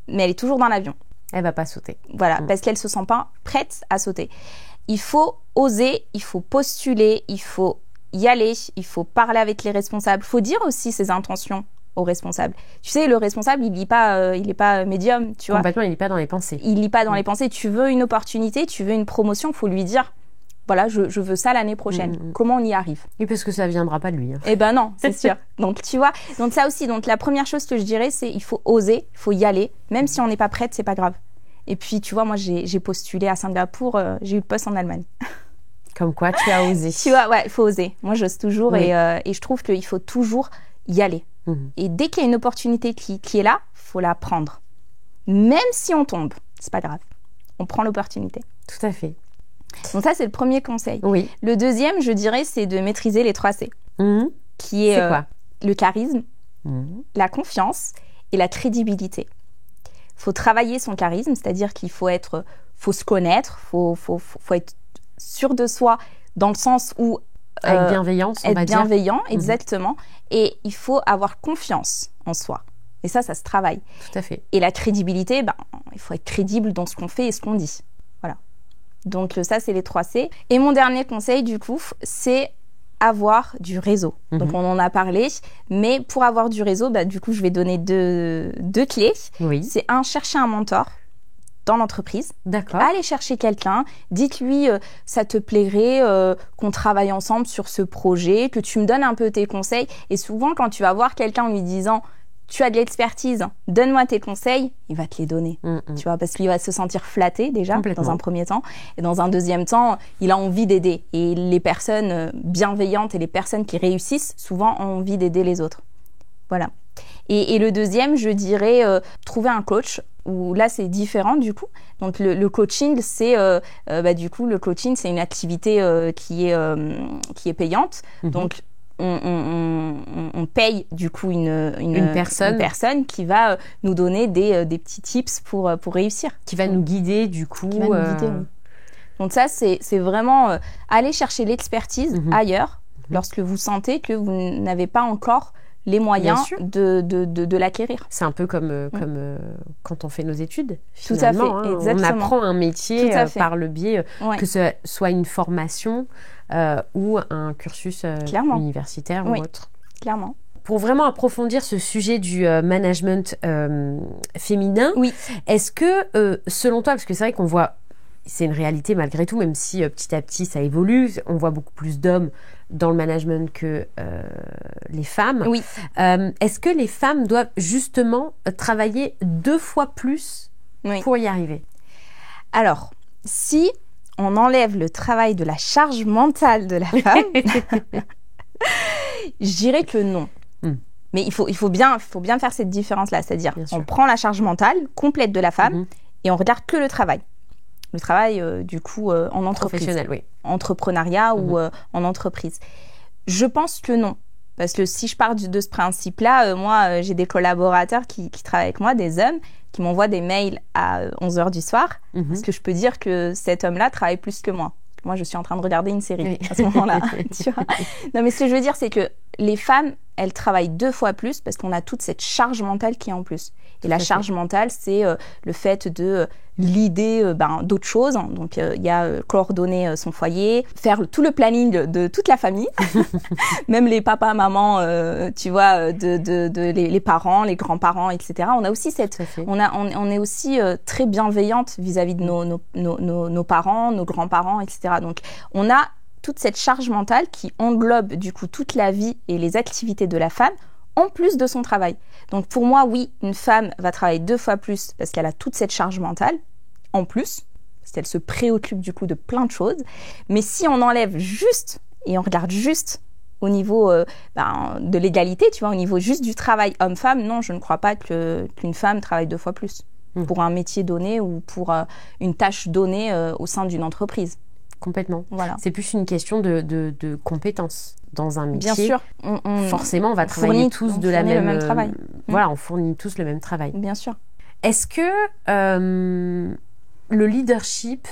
mais elle est toujours dans l'avion. Elle va pas sauter. Voilà, parce qu'elle se sent pas prête à sauter. Il faut oser, il faut postuler, il faut y aller, il faut parler avec les responsables. Il faut dire aussi ses intentions aux responsables. Tu sais, le responsable, il est pas médium, tu vois. Complètement, il lit pas dans les pensées. Il lit pas dans les pensées. Tu veux une opportunité, tu veux une promotion, il faut lui dire, voilà, je veux ça l'année prochaine. Comment on y arrive? Et parce que ça viendra pas de lui. Eh ben non, c'est sûr. Donc tu vois, donc ça aussi. Donc la première chose que je dirais, c'est il faut oser, il faut y aller, même si on n'est pas prête, c'est pas grave. Et puis tu vois, moi j'ai postulé à Singapour, j'ai eu le poste en Allemagne. Comme quoi, tu as osé. Tu vois, ouais, il faut oser. Moi, j'ose toujours et je trouve qu'il faut toujours y aller. Et dès qu'il y a une opportunité qui est là, faut la prendre. Même si on tombe, c'est pas grave. On prend l'opportunité. Tout à fait. Donc ça, c'est le premier conseil. Oui. Le deuxième, je dirais, c'est de maîtriser les 3 C. Qui est quoi le charisme, la confiance et la crédibilité. Il faut travailler son charisme, c'est-à-dire qu'il faut se connaître, faut être sûr de soi dans le sens où avec bienveillance, on va dire. Être bienveillant, exactement. Et il faut avoir confiance en soi. Et ça se travaille. Tout à fait. Et la crédibilité, il faut être crédible dans ce qu'on fait et ce qu'on dit. Voilà. Donc ça, c'est les 3 C. Et mon dernier conseil, du coup, c'est avoir du réseau. Donc on en a parlé, mais pour avoir du réseau, du coup, je vais donner deux clés. Oui. C'est chercher un mentor dans l'entreprise. D'accord. Allez chercher quelqu'un, dites-lui ça te plairait qu'on travaille ensemble sur ce projet, que tu me donnes un peu tes conseils. Et souvent, quand tu vas voir quelqu'un en lui disant tu as de l'expertise, donne-moi tes conseils, il va te les donner, tu vois, parce qu'il va se sentir flatté déjà, dans un premier temps. Et dans un deuxième temps, il a envie d'aider. Et les personnes bienveillantes et les personnes qui réussissent, souvent, ont envie d'aider les autres. Voilà. Et le deuxième, je dirais, trouver un coach, où là, c'est différent, du coup. Donc, le coaching, c'est, du coup, le coaching, c'est une activité qui est payante. Donc, on paye du coup une personne qui va nous donner des petits tips pour réussir. Qui va nous guider du coup. Qui va nous guider, oui. Donc ça, c'est vraiment aller chercher l'expertise ailleurs lorsque vous sentez que vous n'avez pas encore les moyens de l'acquérir. C'est un peu comme quand on fait nos études. Tout à fait, exactement. On apprend un métier par le biais que ce soit une formation ou un cursus universitaire ou autre. Clairement. Pour vraiment approfondir ce sujet du management féminin, est-ce que, selon toi, parce que c'est vrai qu'on voit, c'est une réalité malgré tout, même si petit à petit ça évolue, on voit beaucoup plus d'hommes dans le management que les femmes. Oui. Est-ce que les femmes doivent justement travailler 2 fois plus pour y arriver? Alors, si on enlève le travail de la charge mentale de la femme, je dirais que non. Mais il faut bien faire cette différence-là. C'est-à-dire, on prend la charge mentale complète de la femme et on regarde que le travail. Le travail, du coup, en entreprise. Professionnel, Entrepreneuriat ou en entreprise. Je pense que non. Parce que si je pars de ce principe-là, moi, j'ai des collaborateurs qui travaillent avec moi, des hommes, qui m'envoient des mails à 11h du soir, parce que je peux dire que cet homme-là travaille plus que moi. Moi, je suis en train de regarder une série à ce moment-là. Tu vois. Non, mais ce que je veux dire, c'est que les femmes, elles travaillent 2 fois plus parce qu'on a toute cette charge mentale qui est en plus. Et la charge mentale, c'est le fait de l'idée d'autres choses. Donc, il y a coordonner son foyer, faire tout le planning de toute la famille, même les papas, mamans, tu vois, les parents, les grands-parents, etc. On a aussi on est aussi très bienveillante vis-à-vis de nos parents, nos grands-parents, etc. Donc, on a toute cette charge mentale qui englobe du coup toute la vie et les activités de la femme en plus de son travail. Donc pour moi, oui, une femme va travailler 2 fois plus parce qu'elle a toute cette charge mentale en plus, parce qu'elle se préoccupe du coup de plein de choses. Mais si on enlève juste et on regarde juste au niveau de l'égalité, tu vois, au niveau juste du travail homme-femme, non, je ne crois pas qu'une femme travaille 2 fois plus pour un métier donné ou pour une tâche donnée au sein d'une entreprise. Complètement. Voilà. C'est plus une question de compétences dans un métier. Bien sûr. Forcément, on va travailler tous de la même... le même travail. Voilà, on fournit tous le même travail. Bien sûr. Est-ce que le leadership,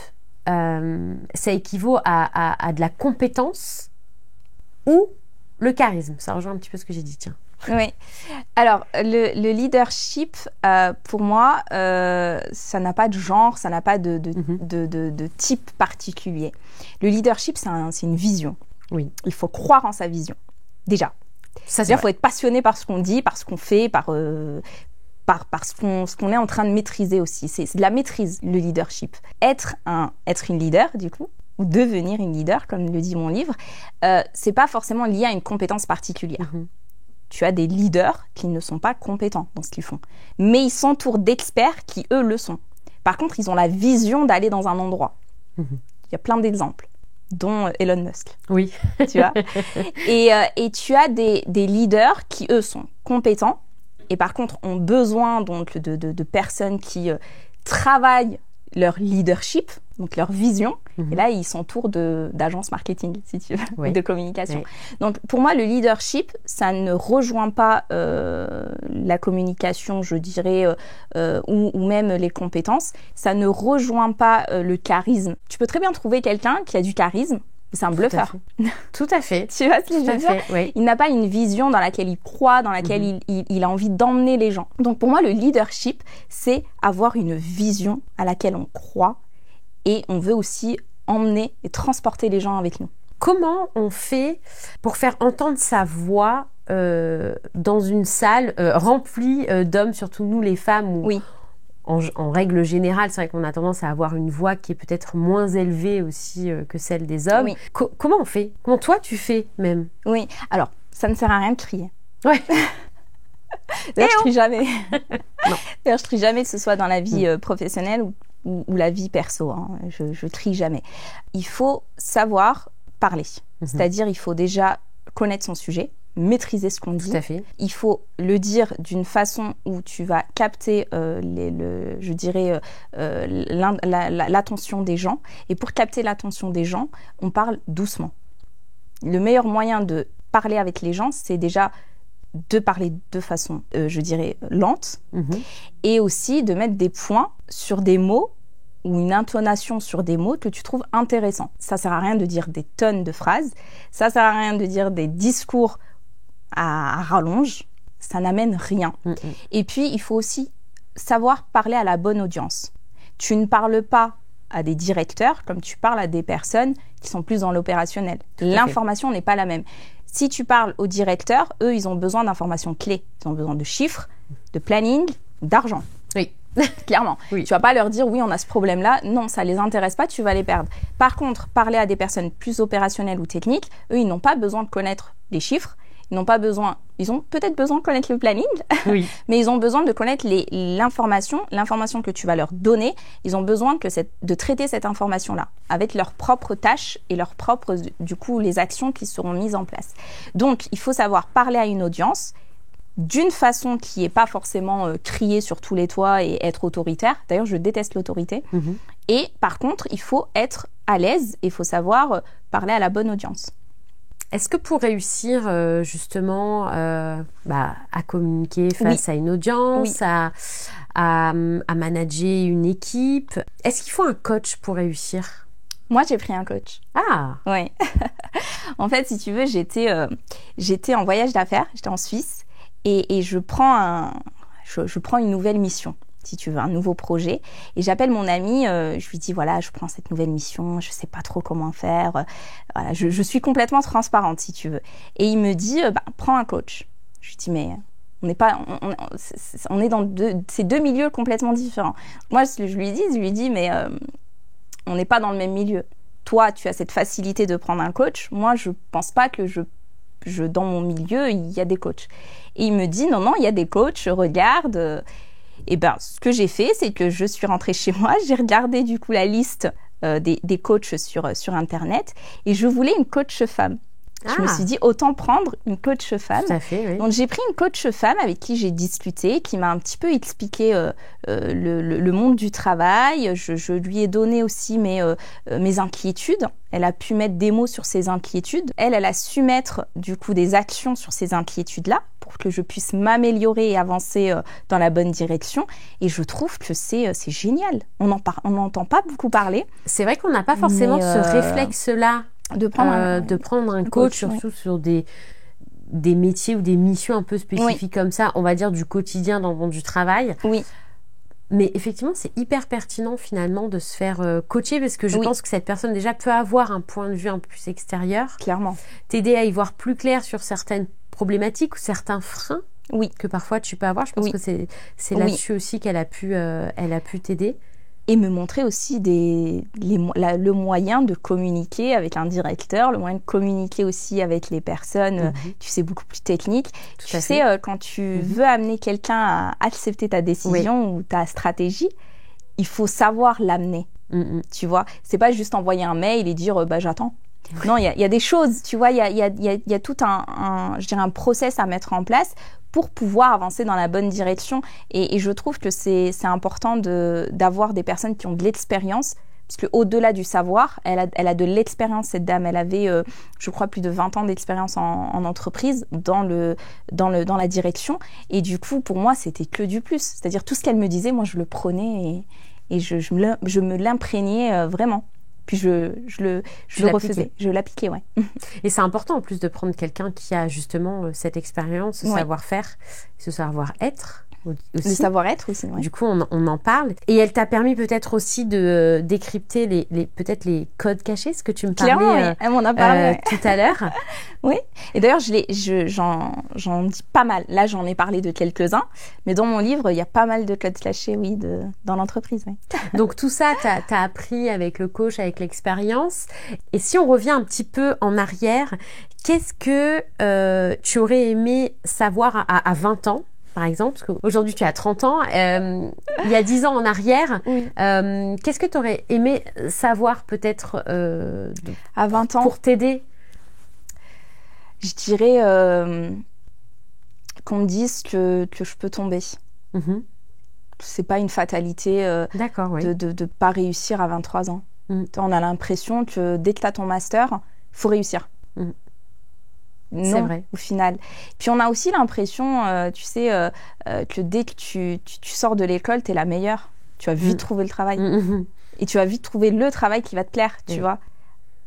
ça équivaut à de la compétence ou le charisme? Ça rejoint un petit peu ce que j'ai dit, tiens. Oui. Alors, le leadership, pour moi, ça n'a pas de genre, ça n'a pas de type particulier. Le leadership, c'est une vision. Oui. Il faut croire en sa vision, déjà. Il faut être passionné par ce qu'on dit, par ce qu'on fait, par ce qu'on est en train de maîtriser aussi. C'est de la maîtrise, le leadership. Être une leader, du coup, ou devenir une leader, comme le dit mon livre, c'est pas forcément lié à une compétence particulière. Tu as des leaders qui ne sont pas compétents dans ce qu'ils font. Mais ils s'entourent d'experts qui, eux, le sont. Par contre, ils ont la vision d'aller dans un endroit. Il y a plein d'exemples, dont Elon Musk. Oui. Tu vois. Et tu as des leaders qui, eux, sont compétents et par contre ont besoin donc de personnes qui travaillent leur leadership, donc leur vision. Et là, ils s'entourent d'agences marketing, si tu veux, de communication. Donc, pour moi, le leadership, ça ne rejoint pas la communication, je dirais, ou même les compétences. Ça ne rejoint pas le charisme. Tu peux très bien trouver quelqu'un qui a du charisme, c'est un bluffeur. Tout à fait. Tu vois ce que je veux dire ? Oui. Il n'a pas une vision dans laquelle il croit, dans laquelle il a envie d'emmener les gens. Donc, pour moi, le leadership, c'est avoir une vision à laquelle on croit et on veut aussi emmener et transporter les gens avec nous. Comment on fait pour faire entendre sa voix dans une salle remplie d'hommes, surtout nous les femmes, où en règle générale, c'est vrai qu'on a tendance à avoir une voix qui est peut-être moins élevée aussi que celle des hommes. Comment on fait? Comment toi tu fais même? Oui, alors ça ne sert à rien de crier. Ouais. D'ailleurs, je crie jamais. D'ailleurs, je crie jamais, que ce soit dans la vie professionnelle ou la vie perso. Hein. Je crie jamais. Il faut savoir parler. C'est-à-dire, il faut déjà connaître son sujet, maîtriser ce qu'on dit. Tout à fait. Il faut le dire d'une façon où tu vas capter, l'attention des gens. Et pour capter l'attention des gens, on parle doucement. Le meilleur moyen de parler avec les gens, c'est déjà de parler de façon, lente, et aussi de mettre des points sur des mots ou une intonation sur des mots que tu trouves intéressants. Ça sert à rien de dire des tonnes de phrases, ça sert à rien de dire des discours à rallonge, ça n'amène rien. Et puis, il faut aussi savoir parler à la bonne audience. Tu ne parles pas à des directeurs comme tu parles à des personnes qui sont plus dans l'opérationnel. L'information n'est pas la même. Si tu parles aux directeurs, eux, ils ont besoin d'informations clés. Ils ont besoin de chiffres, de planning, d'argent. Oui. Clairement. Oui. Tu vas pas leur dire, oui, on a ce problème-là. Non, ça les intéresse pas, tu vas les perdre. Par contre, parler à des personnes plus opérationnelles ou techniques, eux, ils n'ont pas besoin de connaître les chiffres. Ils ont peut-être besoin de connaître le planning, mais ils ont besoin de connaître l'information que tu vas leur donner. Ils ont besoin de traiter cette information-là avec leurs propres tâches et leurs propres, les actions qui seront mises en place. Donc, il faut savoir parler à une audience d'une façon qui n'est pas forcément crier sur tous les toits et être autoritaire. D'ailleurs, je déteste l'autorité. Et par contre, il faut être à l'aise et il faut savoir parler à la bonne audience. Est-ce que pour réussir justement à communiquer face à une audience, à manager une équipe, est-ce qu'il faut un coach pour réussir? Moi, j'ai pris un coach. Ah! Oui. En fait, si tu veux, j'étais en voyage d'affaires, j'étais en Suisse et je prends une nouvelle mission. Si tu veux, un nouveau projet. Et j'appelle mon ami, je lui dis, voilà, je prends cette nouvelle mission, je sais pas trop comment faire. Voilà, je suis complètement transparente, si tu veux. Et il me dit, prends un coach. Je lui dis, mais on n'est pas, on est dans ces deux milieux complètement différents. Moi, je lui dis, mais on n'est pas dans le même milieu. Toi, tu as cette facilité de prendre un coach. Moi, je pense pas que dans mon milieu, il y a des coachs. Et il me dit, non, il y a des coachs, je regarde. Et ce que j'ai fait, c'est que je suis rentrée chez moi, j'ai regardé du coup la liste des coachs sur Internet et je voulais une coach femme. Je me suis dit, autant prendre une coach femme. Tout à fait, oui. Donc, j'ai pris une coach femme avec qui j'ai discuté, qui m'a un petit peu expliqué le monde du travail. Je lui ai donné aussi mes inquiétudes. Elle a pu mettre des mots sur ses inquiétudes. Elle a su mettre, du coup, des actions sur ces inquiétudes-là pour que je puisse m'améliorer et avancer dans la bonne direction. Et je trouve que c'est génial. On n'entend pas beaucoup parler. C'est vrai qu'on n'a pas forcément ce réflexe-là. De prendre un coach, surtout sur des métiers ou des missions un peu spécifiques comme ça, on va dire du quotidien dans le monde du travail. Oui. Mais effectivement, c'est hyper pertinent finalement de se faire coacher parce que je pense que cette personne déjà peut avoir un point de vue un peu plus extérieur. Clairement. T'aider à y voir plus clair sur certaines problématiques ou certains freins que parfois tu peux avoir. Je pense que c'est là-dessus aussi qu'elle a pu t'aider. Et me montrer aussi le moyen de communiquer avec un directeur, le moyen de communiquer aussi avec les personnes, tu sais, beaucoup plus techniques. Tu sais, quand tu veux amener quelqu'un à accepter ta décision ou ta stratégie, il faut savoir l'amener. Tu vois, c'est pas juste envoyer un mail et dire j'attends. Non, il y a des choses, tu vois, il y a tout un process à mettre en place pour pouvoir avancer dans la bonne direction. Et je trouve que c'est important d'avoir des personnes qui ont de l'expérience, parce qu'au-delà du savoir, elle a de l'expérience, cette dame. Elle avait, je crois, plus de 20 ans d'expérience en entreprise dans la direction. Et du coup, pour moi, c'était que du plus. C'est-à-dire, tout ce qu'elle me disait, moi, je le prenais et je me l'imprégnais vraiment. Puis je le refaisais, je l'appliquais, ouais. Et c'est important en plus de prendre quelqu'un qui a justement cette expérience, ce savoir-faire, ce savoir-être aussi. Le savoir-être aussi, ouais. Du coup, on en parle. Et elle t'a permis peut-être aussi de décrypter peut-être les codes cachés, ce que tu me parlais Elle m'en a parlé tout à l'heure. Oui. Et d'ailleurs, j'en dis pas mal. Là, j'en ai parlé de quelques-uns. Mais dans mon livre, il y a pas mal de codes cachés, oui, dans l'entreprise. Oui. Donc, tout ça, t'as appris avec le coach, avec l'expérience. Et si on revient un petit peu en arrière, qu'est-ce que tu aurais aimé savoir à 20 ans? Par exemple, parce qu'aujourd'hui tu as 30 ans, il y a 10 ans en arrière, oui. Qu'est-ce que tu aurais aimé savoir peut-être à 20 ans pour t'aider? Je dirais qu'on me dise que je peux tomber. Mm-hmm. C'est pas une fatalité D'accord, oui. de pas réussir à 23 ans. Mm. On a l'impression que dès que tu as ton master, il faut réussir. Mm. Non, c'est vrai. Au final. Puis on a aussi l'impression, que dès que tu sors de l'école, tu es la meilleure. Tu vas vite trouver le travail. Et tu vas vite trouver le travail qui va te plaire, tu vois.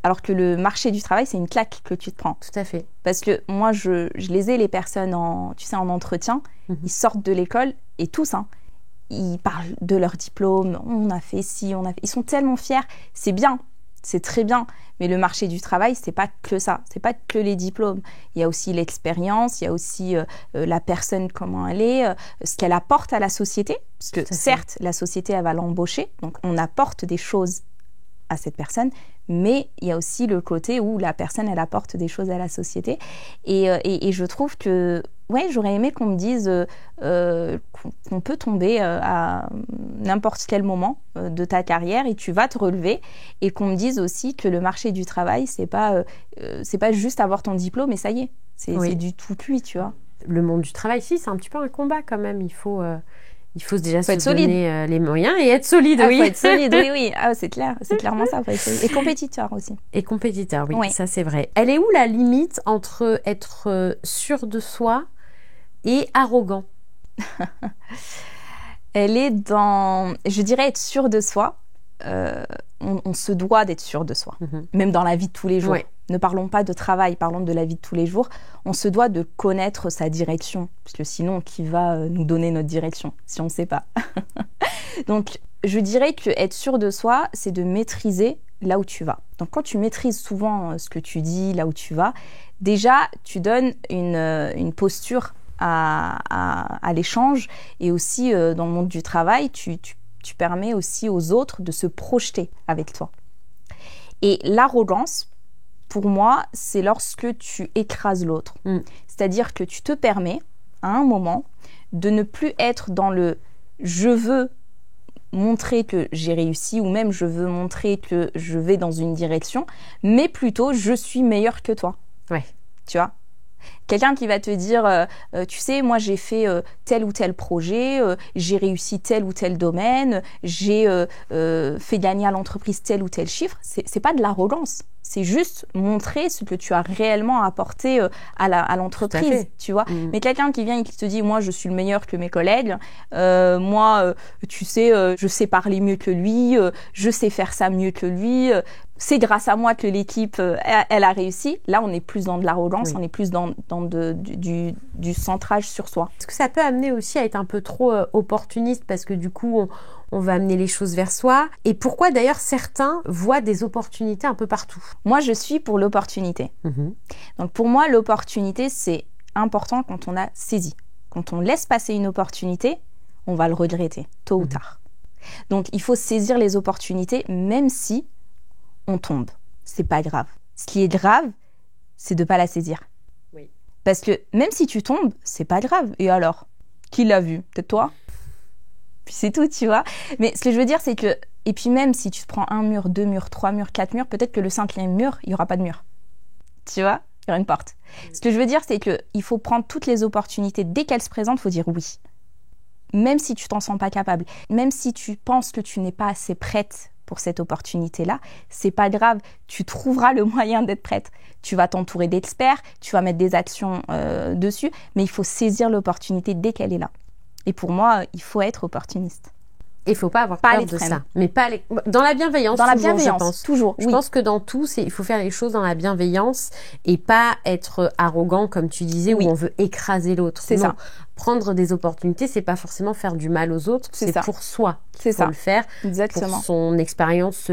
Alors que le marché du travail, c'est une claque que tu te prends. Tout à fait. Parce que moi, je les ai, les personnes en entretien, ils sortent de l'école et tous, ils parlent de leur diplôme, on a fait ci, Ils sont tellement fiers, c'est bien. C'est très bien, mais le marché du travail, c'est pas que ça, c'est pas que les diplômes. Il y a aussi l'expérience, il y a aussi la personne, comment elle est, ce qu'elle apporte à la société. Parce que certes, la société, elle va l'embaucher, donc on apporte des choses à cette personne, mais il y a aussi le côté où la personne, elle apporte des choses à la société. Et je trouve que, ouais, j'aurais aimé qu'on me dise qu'on peut tomber à n'importe quel moment de ta carrière et tu vas te relever, et qu'on me dise aussi que le marché du travail, c'est pas juste avoir ton diplôme et ça y est, c'est du tout cuit, tu vois. Le monde du travail, si, c'est un petit peu un combat quand même. Il faut déjà se solide. Donner les moyens et être solide, oui. Faut être solide, oui. Ah, c'est clair, c'est clairement ça. Faut être solide. Et compétiteur aussi. Et compétiteur, oui, ça c'est vrai. Elle est où la limite entre être sûr de soi et arrogant? Elle est dans, je dirais, être sûr de soi. On se doit d'être sûr de soi, même dans la vie de tous les jours. Ouais. Ne parlons pas de travail, parlons de la vie de tous les jours. On se doit de connaître sa direction, parce que sinon, qui va nous donner notre direction si on ne sait pas? Donc, je dirais que être sûr de soi, c'est de maîtriser là où tu vas. Donc, quand tu maîtrises souvent ce que tu dis, là où tu vas, déjà, tu donnes une posture à l'échange, et aussi dans le monde du travail, tu permets aussi aux autres de se projeter avec toi. Et l'arrogance, pour moi, c'est lorsque tu écrases l'autre. C'est-à-dire que tu te permets, à un moment, de ne plus être dans le « je veux montrer que j'ai réussi » ou même « je veux montrer que je vais dans une direction », mais plutôt « je suis meilleur que toi ». Ouais. Tu vois ? Quelqu'un qui va te dire tu sais, moi j'ai fait tel ou tel projet, j'ai réussi tel ou tel domaine, j'ai fait gagner à l'entreprise tel ou tel chiffre, c'est pas de l'arrogance, c'est juste montrer ce que tu as réellement apporté à l'entreprise, tu vois. Mais quelqu'un qui vient et qui te dit moi je suis le meilleur que mes collègues, moi tu sais, je sais parler mieux que lui, je sais faire ça mieux que lui, c'est grâce à moi que l'équipe elle a réussi. Là, on est plus dans de l'arrogance, on est plus dans du centrage sur soi. Est-ce que ça peut amener aussi à être un peu trop opportuniste, parce que du coup, on va amener les choses vers soi? Et pourquoi d'ailleurs certains voient des opportunités un peu partout? Moi, je suis pour l'opportunité. Donc pour moi, l'opportunité, c'est important quand on a saisi. Quand on laisse passer une opportunité, on va le regretter, tôt ou tard. Donc il faut saisir les opportunités, même si on tombe. C'est pas grave. Ce qui est grave, c'est de pas la saisir. Oui. Parce que même si tu tombes, c'est pas grave. Et alors? Qui l'a vu? Peut-être toi? Puis c'est tout, tu vois. Mais ce que je veux dire, c'est que, et puis même si tu te prends 1 mur, 2 murs, 3 murs, 4 murs, peut-être que le 5e mur, il y aura pas de mur. Tu vois? Il y aura une porte. Ce que je veux dire, c'est que il faut prendre toutes les opportunités. Dès qu'elles se présentent, il faut dire oui. Même si tu t'en sens pas capable, même si tu penses que tu n'es pas assez prête pour cette opportunité-là, c'est pas grave, tu trouveras le moyen d'être prête. Tu vas t'entourer d'experts, tu vas mettre des actions dessus, mais il faut saisir l'opportunité dès qu'elle est là. Et pour moi, il faut être opportuniste. Et il faut pas avoir Pas à peur de l'extrême. ça. Mais pas dans la bienveillance. Dans la toujours, bienveillance, je pense. toujours. Je Oui. pense que dans tout, il faut faire les choses dans la bienveillance et pas être arrogant, comme tu disais, Oui. où on veut écraser l'autre. C'est Non. ça. Prendre des opportunités, c'est pas forcément faire du mal aux autres, C'est c'est ça. pour soi qu'il C'est faut ça. le faire, Exactement. pour son expérience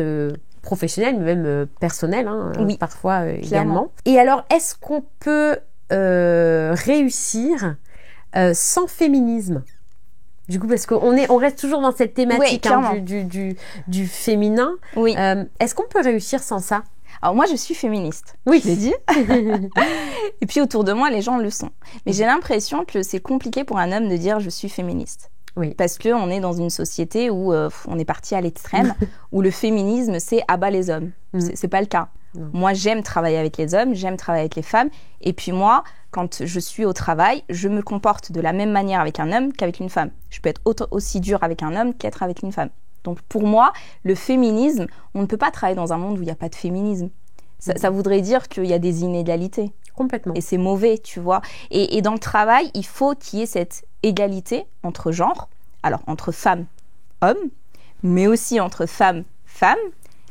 professionnelle, mais même personnelle, hein, Oui. parfois Clairement. également. Et alors, est-ce qu'on peut réussir sans féminisme? Du coup, parce on reste toujours dans cette thématique clairement. du féminin. Oui. Est-ce qu'on peut réussir sans ça? Alors moi, je suis féministe. Oui. Je l'ai dit. Et puis autour de moi, les gens le sont. Mais j'ai l'impression que c'est compliqué pour un homme de dire je suis féministe. Oui. Parce que on est dans une société où on est parti à l'extrême, où le féminisme c'est abat les hommes. C'est pas le cas. Moi, j'aime travailler avec les hommes, j'aime travailler avec les femmes. Et puis moi, quand je suis au travail, je me comporte de la même manière avec un homme qu'avec une femme. Je peux être aussi dure avec un homme qu'être avec une femme. Donc pour moi, le féminisme, on ne peut pas travailler dans un monde où il n'y a pas de féminisme. Ça voudrait dire qu'il y a des inégalités. Complètement. Et c'est mauvais, tu vois. Et dans le travail, il faut qu'il y ait cette égalité entre genres, alors entre femmes, hommes, mais aussi entre femmes, femmes,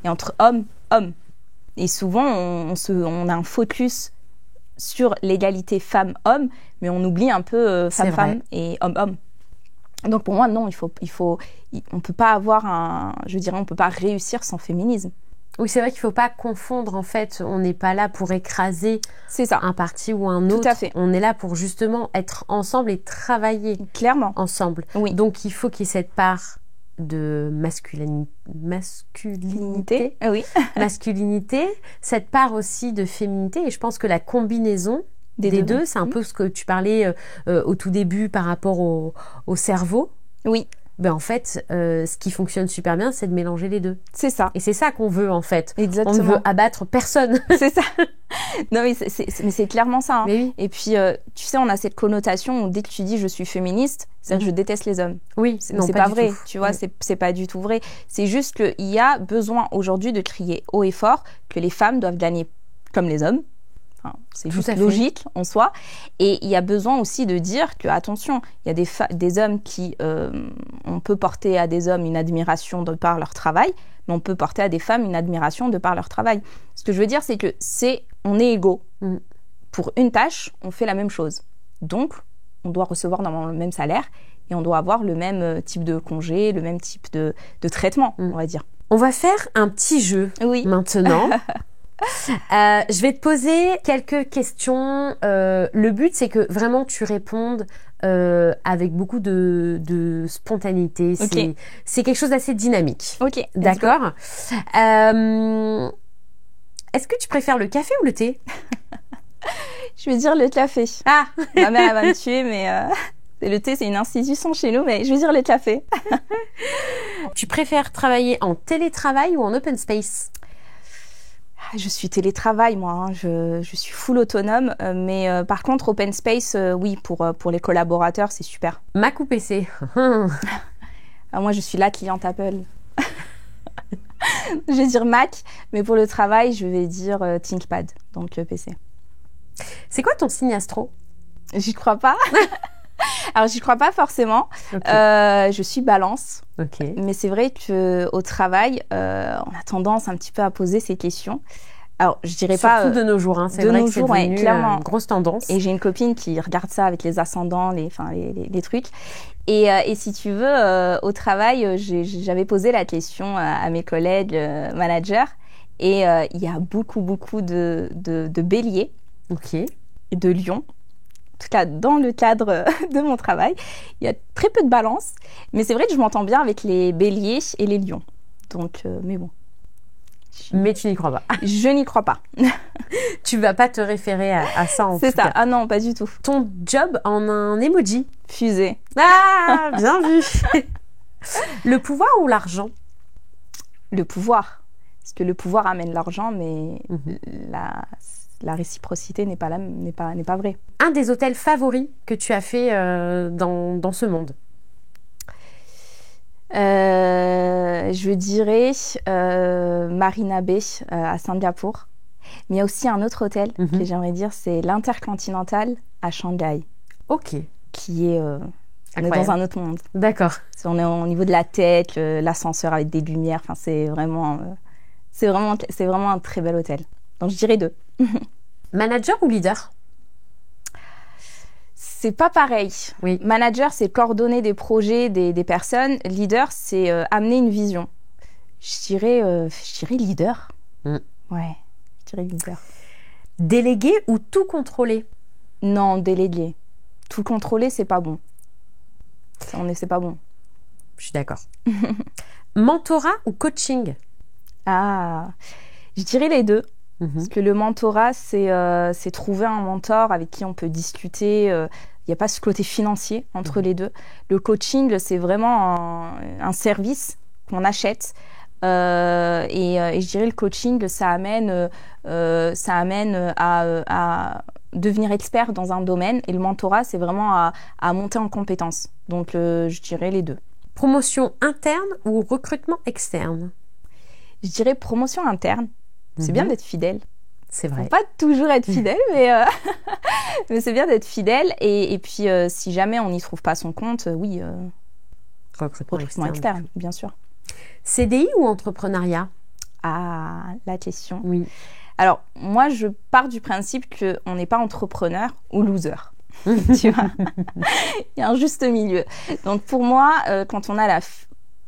et entre hommes, hommes. Et souvent, on a un focus sur l'égalité femmes-hommes, mais on oublie un peu femmes-femmes et hommes-hommes. Donc pour moi, non, on peut pas avoir on peut pas réussir sans féminisme. Oui, c'est vrai qu'il faut pas confondre, en fait. On n'est pas là pour écraser un parti ou un autre. Tout à fait. On est là pour justement être ensemble et travailler clairement ensemble. Oui. Donc il faut qu'il y ait cette part de masculinité, oui. masculinité, cette part aussi de féminité. Et je pense que la combinaison des deux, c'est un peu ce que tu parlais au tout début par rapport au cerveau. Oui. Ben en fait, ce qui fonctionne super bien, c'est de mélanger les deux. C'est ça. Et c'est ça qu'on veut, en fait. Exactement. On ne veut abattre personne. C'est ça. Non, mais c'est clairement ça. Hein. Mais oui. Et puis, tu sais, on a cette connotation où dès que tu dis je suis féministe, c'est-à-dire que je déteste les hommes. Oui, c'est pas vrai. Tu vois, c'est pas du tout vrai. C'est juste qu'il y a besoin aujourd'hui de crier haut et fort que les femmes doivent gagner comme les hommes. C'est juste logique en soi. Et il y a besoin aussi de dire que, attention, il y a des hommes qui... on peut porter à des hommes une admiration de par leur travail, mais on peut porter à des femmes une admiration de par leur travail. Ce que je veux dire, c'est que on est égaux. Pour une tâche, on fait la même chose. Donc, on doit recevoir normalement le même salaire et on doit avoir le même type de congé, le même type de traitement, on va dire. On va faire un petit jeu maintenant. Je vais te poser quelques questions. Le but, c'est que vraiment tu répondes avec beaucoup de spontanéité. Okay. C'est quelque chose d'assez dynamique. Ok. D'accord. Est-ce que tu préfères le café ou le thé? Je vais dire le café. Ah, ma mère elle va me tuer, mais le thé, c'est une institution chez nous, mais je vais dire le café. Tu préfères travailler en télétravail ou en open space? Je suis télétravail, moi. Hein. Je suis full autonome. Mais par contre, open space, oui, pour les collaborateurs, c'est super. Mac ou PC? Moi, je suis la cliente Apple. Je vais dire Mac, mais pour le travail, je vais dire ThinkPad, donc PC. C'est quoi ton signe astro? J'y crois pas. Alors, j'y crois pas forcément. Okay. Je suis Balance. Okay. Mais c'est vrai qu'au travail, on a tendance un petit peu à poser ces questions. Alors, je dirais surtout pas... Surtout de nos jours, hein. C'est vrai que c'est devenu clairement. Une grosse tendance. Et j'ai une copine qui regarde ça avec les ascendants, les trucs. Et si tu veux, au travail, j'avais posé la question à mes collègues managers. Et il y a beaucoup de béliers. Ok. Et de lions. En tout cas, dans le cadre de mon travail, il y a très peu de balance. Mais c'est vrai que je m'entends bien avec les béliers et les lions. Donc, mais bon. Mais tu n'y crois pas. Je n'y crois pas. Tu vas pas te référer à ça en tout cas. C'est ça. Ah non, pas du tout. Ton job en un emoji? Fusée. Ah, bien vu. Le pouvoir ou l'argent? Le pouvoir. Parce que le pouvoir amène l'argent, mais la réciprocité n'est pas vraie. Un des hôtels favoris que tu as fait dans ce monde? Je dirais Marina Bay à Singapour. Mais il y a aussi un autre hôtel que j'aimerais dire, c'est l'Intercontinental à Shanghai. Ok. Qui est On est dans un autre monde. D'accord. On est au niveau de la tête, l'ascenseur avec des lumières. Enfin, c'est vraiment un très bel hôtel. Donc, je dirais 2. Manager ou leader? C'est pas pareil. Oui. Manager, c'est coordonner des projets, des personnes. Leader, c'est amener une vision. Je dirais leader. Ouais, je dirais leader. Déléguer ou tout contrôler? Non, déléguer. Tout contrôler, c'est pas bon. C'est pas bon. Je suis d'accord. Mentorat ou coaching? Ah, je dirais les 2. Parce que le mentorat, c'est trouver un mentor avec qui on peut discuter. Il n'y a pas ce côté financier entre les deux. Le coaching, c'est vraiment un service qu'on achète. Et je dirais le coaching, ça amène à devenir expert dans un domaine. Et le mentorat, c'est vraiment à monter en compétences. Donc, je dirais les 2. Promotion interne ou recrutement externe? Je dirais promotion interne. C'est bien d'être fidèle. C'est vrai. Faut pas toujours être fidèle, mais c'est bien d'être fidèle. Et puis, si jamais on n'y trouve pas son compte, oui. Recrutement externe, bien sûr. CDI ou entrepreneuriat? Ah, la question. Oui. Alors, moi, je pars du principe qu'on n'est pas entrepreneur ou loser. Tu vois, il y a un juste milieu. Donc, pour moi, quand on a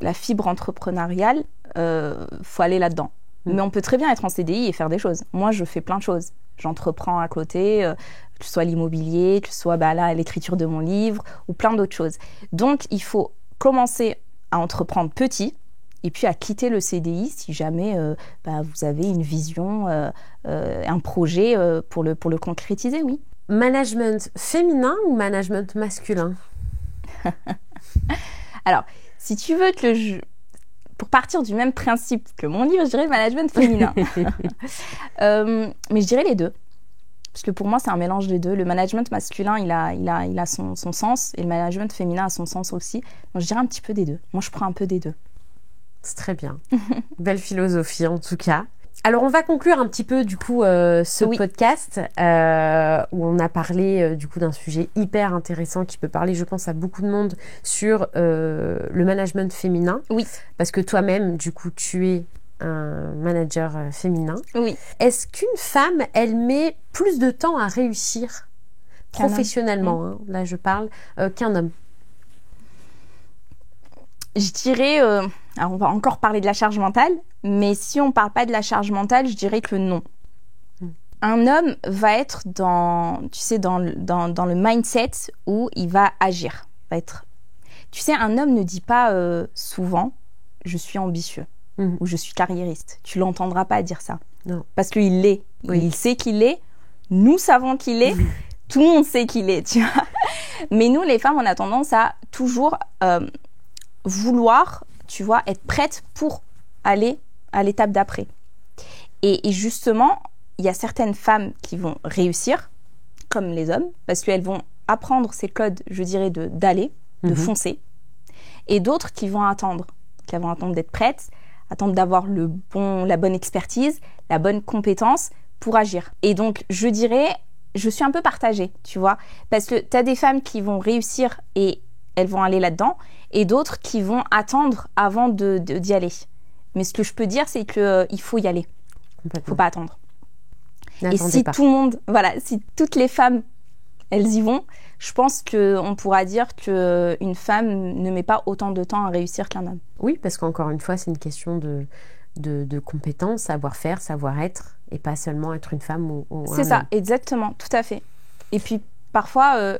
la fibre entrepreneuriale, faut aller là-dedans. Mais on peut très bien être en CDI et faire des choses. Moi, je fais plein de choses. J'entreprends à côté, que ce soit l'immobilier, que ce soit là, l'écriture de mon livre ou plein d'autres choses. Donc, il faut commencer à entreprendre petit et puis à quitter le CDI si jamais vous avez une vision, un projet pour le concrétiser, oui. Management féminin ou management masculin? Alors, si tu veux que pour partir du même principe que mon livre, je dirais management féminin. Mais je dirais les 2. Parce que pour moi, c'est un mélange des 2. Le management masculin, il a son sens et le management féminin a son sens aussi. Donc, je dirais un petit peu des 2. Moi, je prends un peu des 2. C'est très bien. Belle philosophie, en tout cas. Alors, on va conclure un petit peu, du coup, ce podcast où on a parlé, du coup, d'un sujet hyper intéressant qui peut parler, je pense, à beaucoup de monde sur le management féminin. Oui. Parce que toi-même, du coup, tu es un manager féminin. Oui. Est-ce qu'une femme, elle met plus de temps à réussir professionnellement, hein, là, je parle, qu'un homme? Je dirais, alors on va encore parler de la charge mentale, mais si on ne parle pas de la charge mentale, je dirais que non. Un homme va être dans le mindset où il va agir. Tu sais, un homme ne dit pas souvent « je suis ambitieux » ou « je suis carriériste ». Tu ne l'entendras pas dire ça. Non. Parce qu'il l'est. Oui. Il sait qu'il l'est. Nous savons qu'il l'est. Tout le monde sait qu'il l'est, tu vois. Mais nous, les femmes, on a tendance à toujours vouloir, tu vois, être prête pour aller à l'étape d'après. Et justement, il y a certaines femmes qui vont réussir, comme les hommes, parce qu'elles vont apprendre ces codes, je dirais, d'aller, de foncer, et d'autres qui vont attendre. Qui vont attendre d'être prêtes, attendre d'avoir la bonne expertise, la bonne compétence pour agir. Et donc, je dirais, je suis un peu partagée, tu vois, parce que tu as des femmes qui vont réussir et elles vont aller là-dedans, et d'autres qui vont attendre avant d'y aller. Mais ce que je peux dire, c'est qu'il faut y aller. Il ne faut pas attendre. Et si tout le monde, si toutes les femmes, elles y vont, je pense qu'on pourra dire qu'une femme ne met pas autant de temps à réussir qu'un homme. Oui, parce qu'encore une fois, c'est une question de compétences, savoir-faire, savoir-être, et pas seulement être une femme ou un homme. C'est ça, exactement, tout à fait. Et puis, parfois,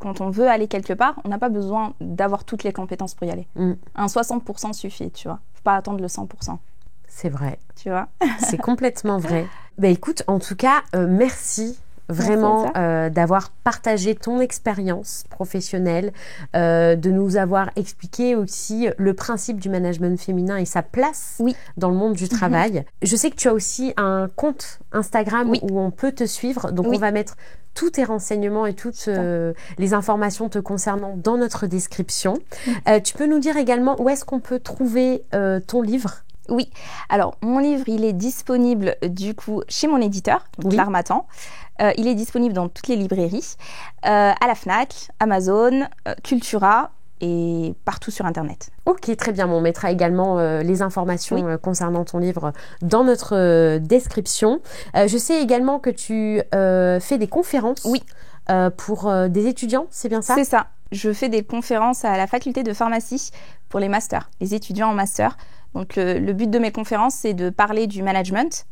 quand on veut aller quelque part, on n'a pas besoin d'avoir toutes les compétences pour y aller. Un 60% suffit, tu vois. Faut pas attendre le 100%. C'est vrai. Tu vois. C'est complètement vrai. Écoute, en tout cas, merci vraiment d'avoir partagé ton expérience professionnelle, de nous avoir expliqué aussi le principe du management féminin et sa place dans le monde du travail. Je sais que tu as aussi un compte Instagram où on peut te suivre, donc on va mettre tous tes renseignements et toutes les informations te concernant dans notre description. Tu peux nous dire également où est-ce qu'on peut trouver ton livre ? Oui, alors mon livre, il est disponible du coup chez mon éditeur, donc l'Harmattan. Il est disponible dans toutes les librairies, à la Fnac, Amazon, Cultura et partout sur Internet. Ok, très bien. On mettra également les informations concernant ton livre dans notre description. Je sais également que tu fais des conférences pour des étudiants, c'est bien ça? C'est ça. Je fais des conférences à la faculté de pharmacie pour les masters, les étudiants en master. Donc le but de mes conférences, c'est de parler du management,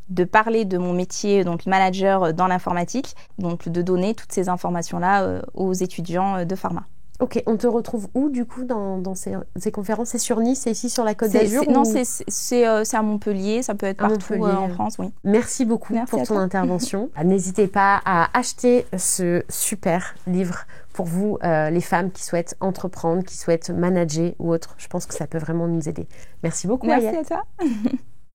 de parler de mon métier, donc manager dans l'informatique, donc de donner toutes ces informations-là aux étudiants de pharma. Ok, on te retrouve où du coup dans ces conférences? C'est sur Nice, c'est ici sur la Côte d'Azur? Non, c'est à Montpellier, ça peut être partout en France, oui. Merci beaucoup pour ton intervention. N'hésitez pas à acheter ce super livre pour vous, les femmes qui souhaitent entreprendre, qui souhaitent manager ou autre. Je pense que ça peut vraiment nous aider. Merci beaucoup, Merci Ayat. à toi.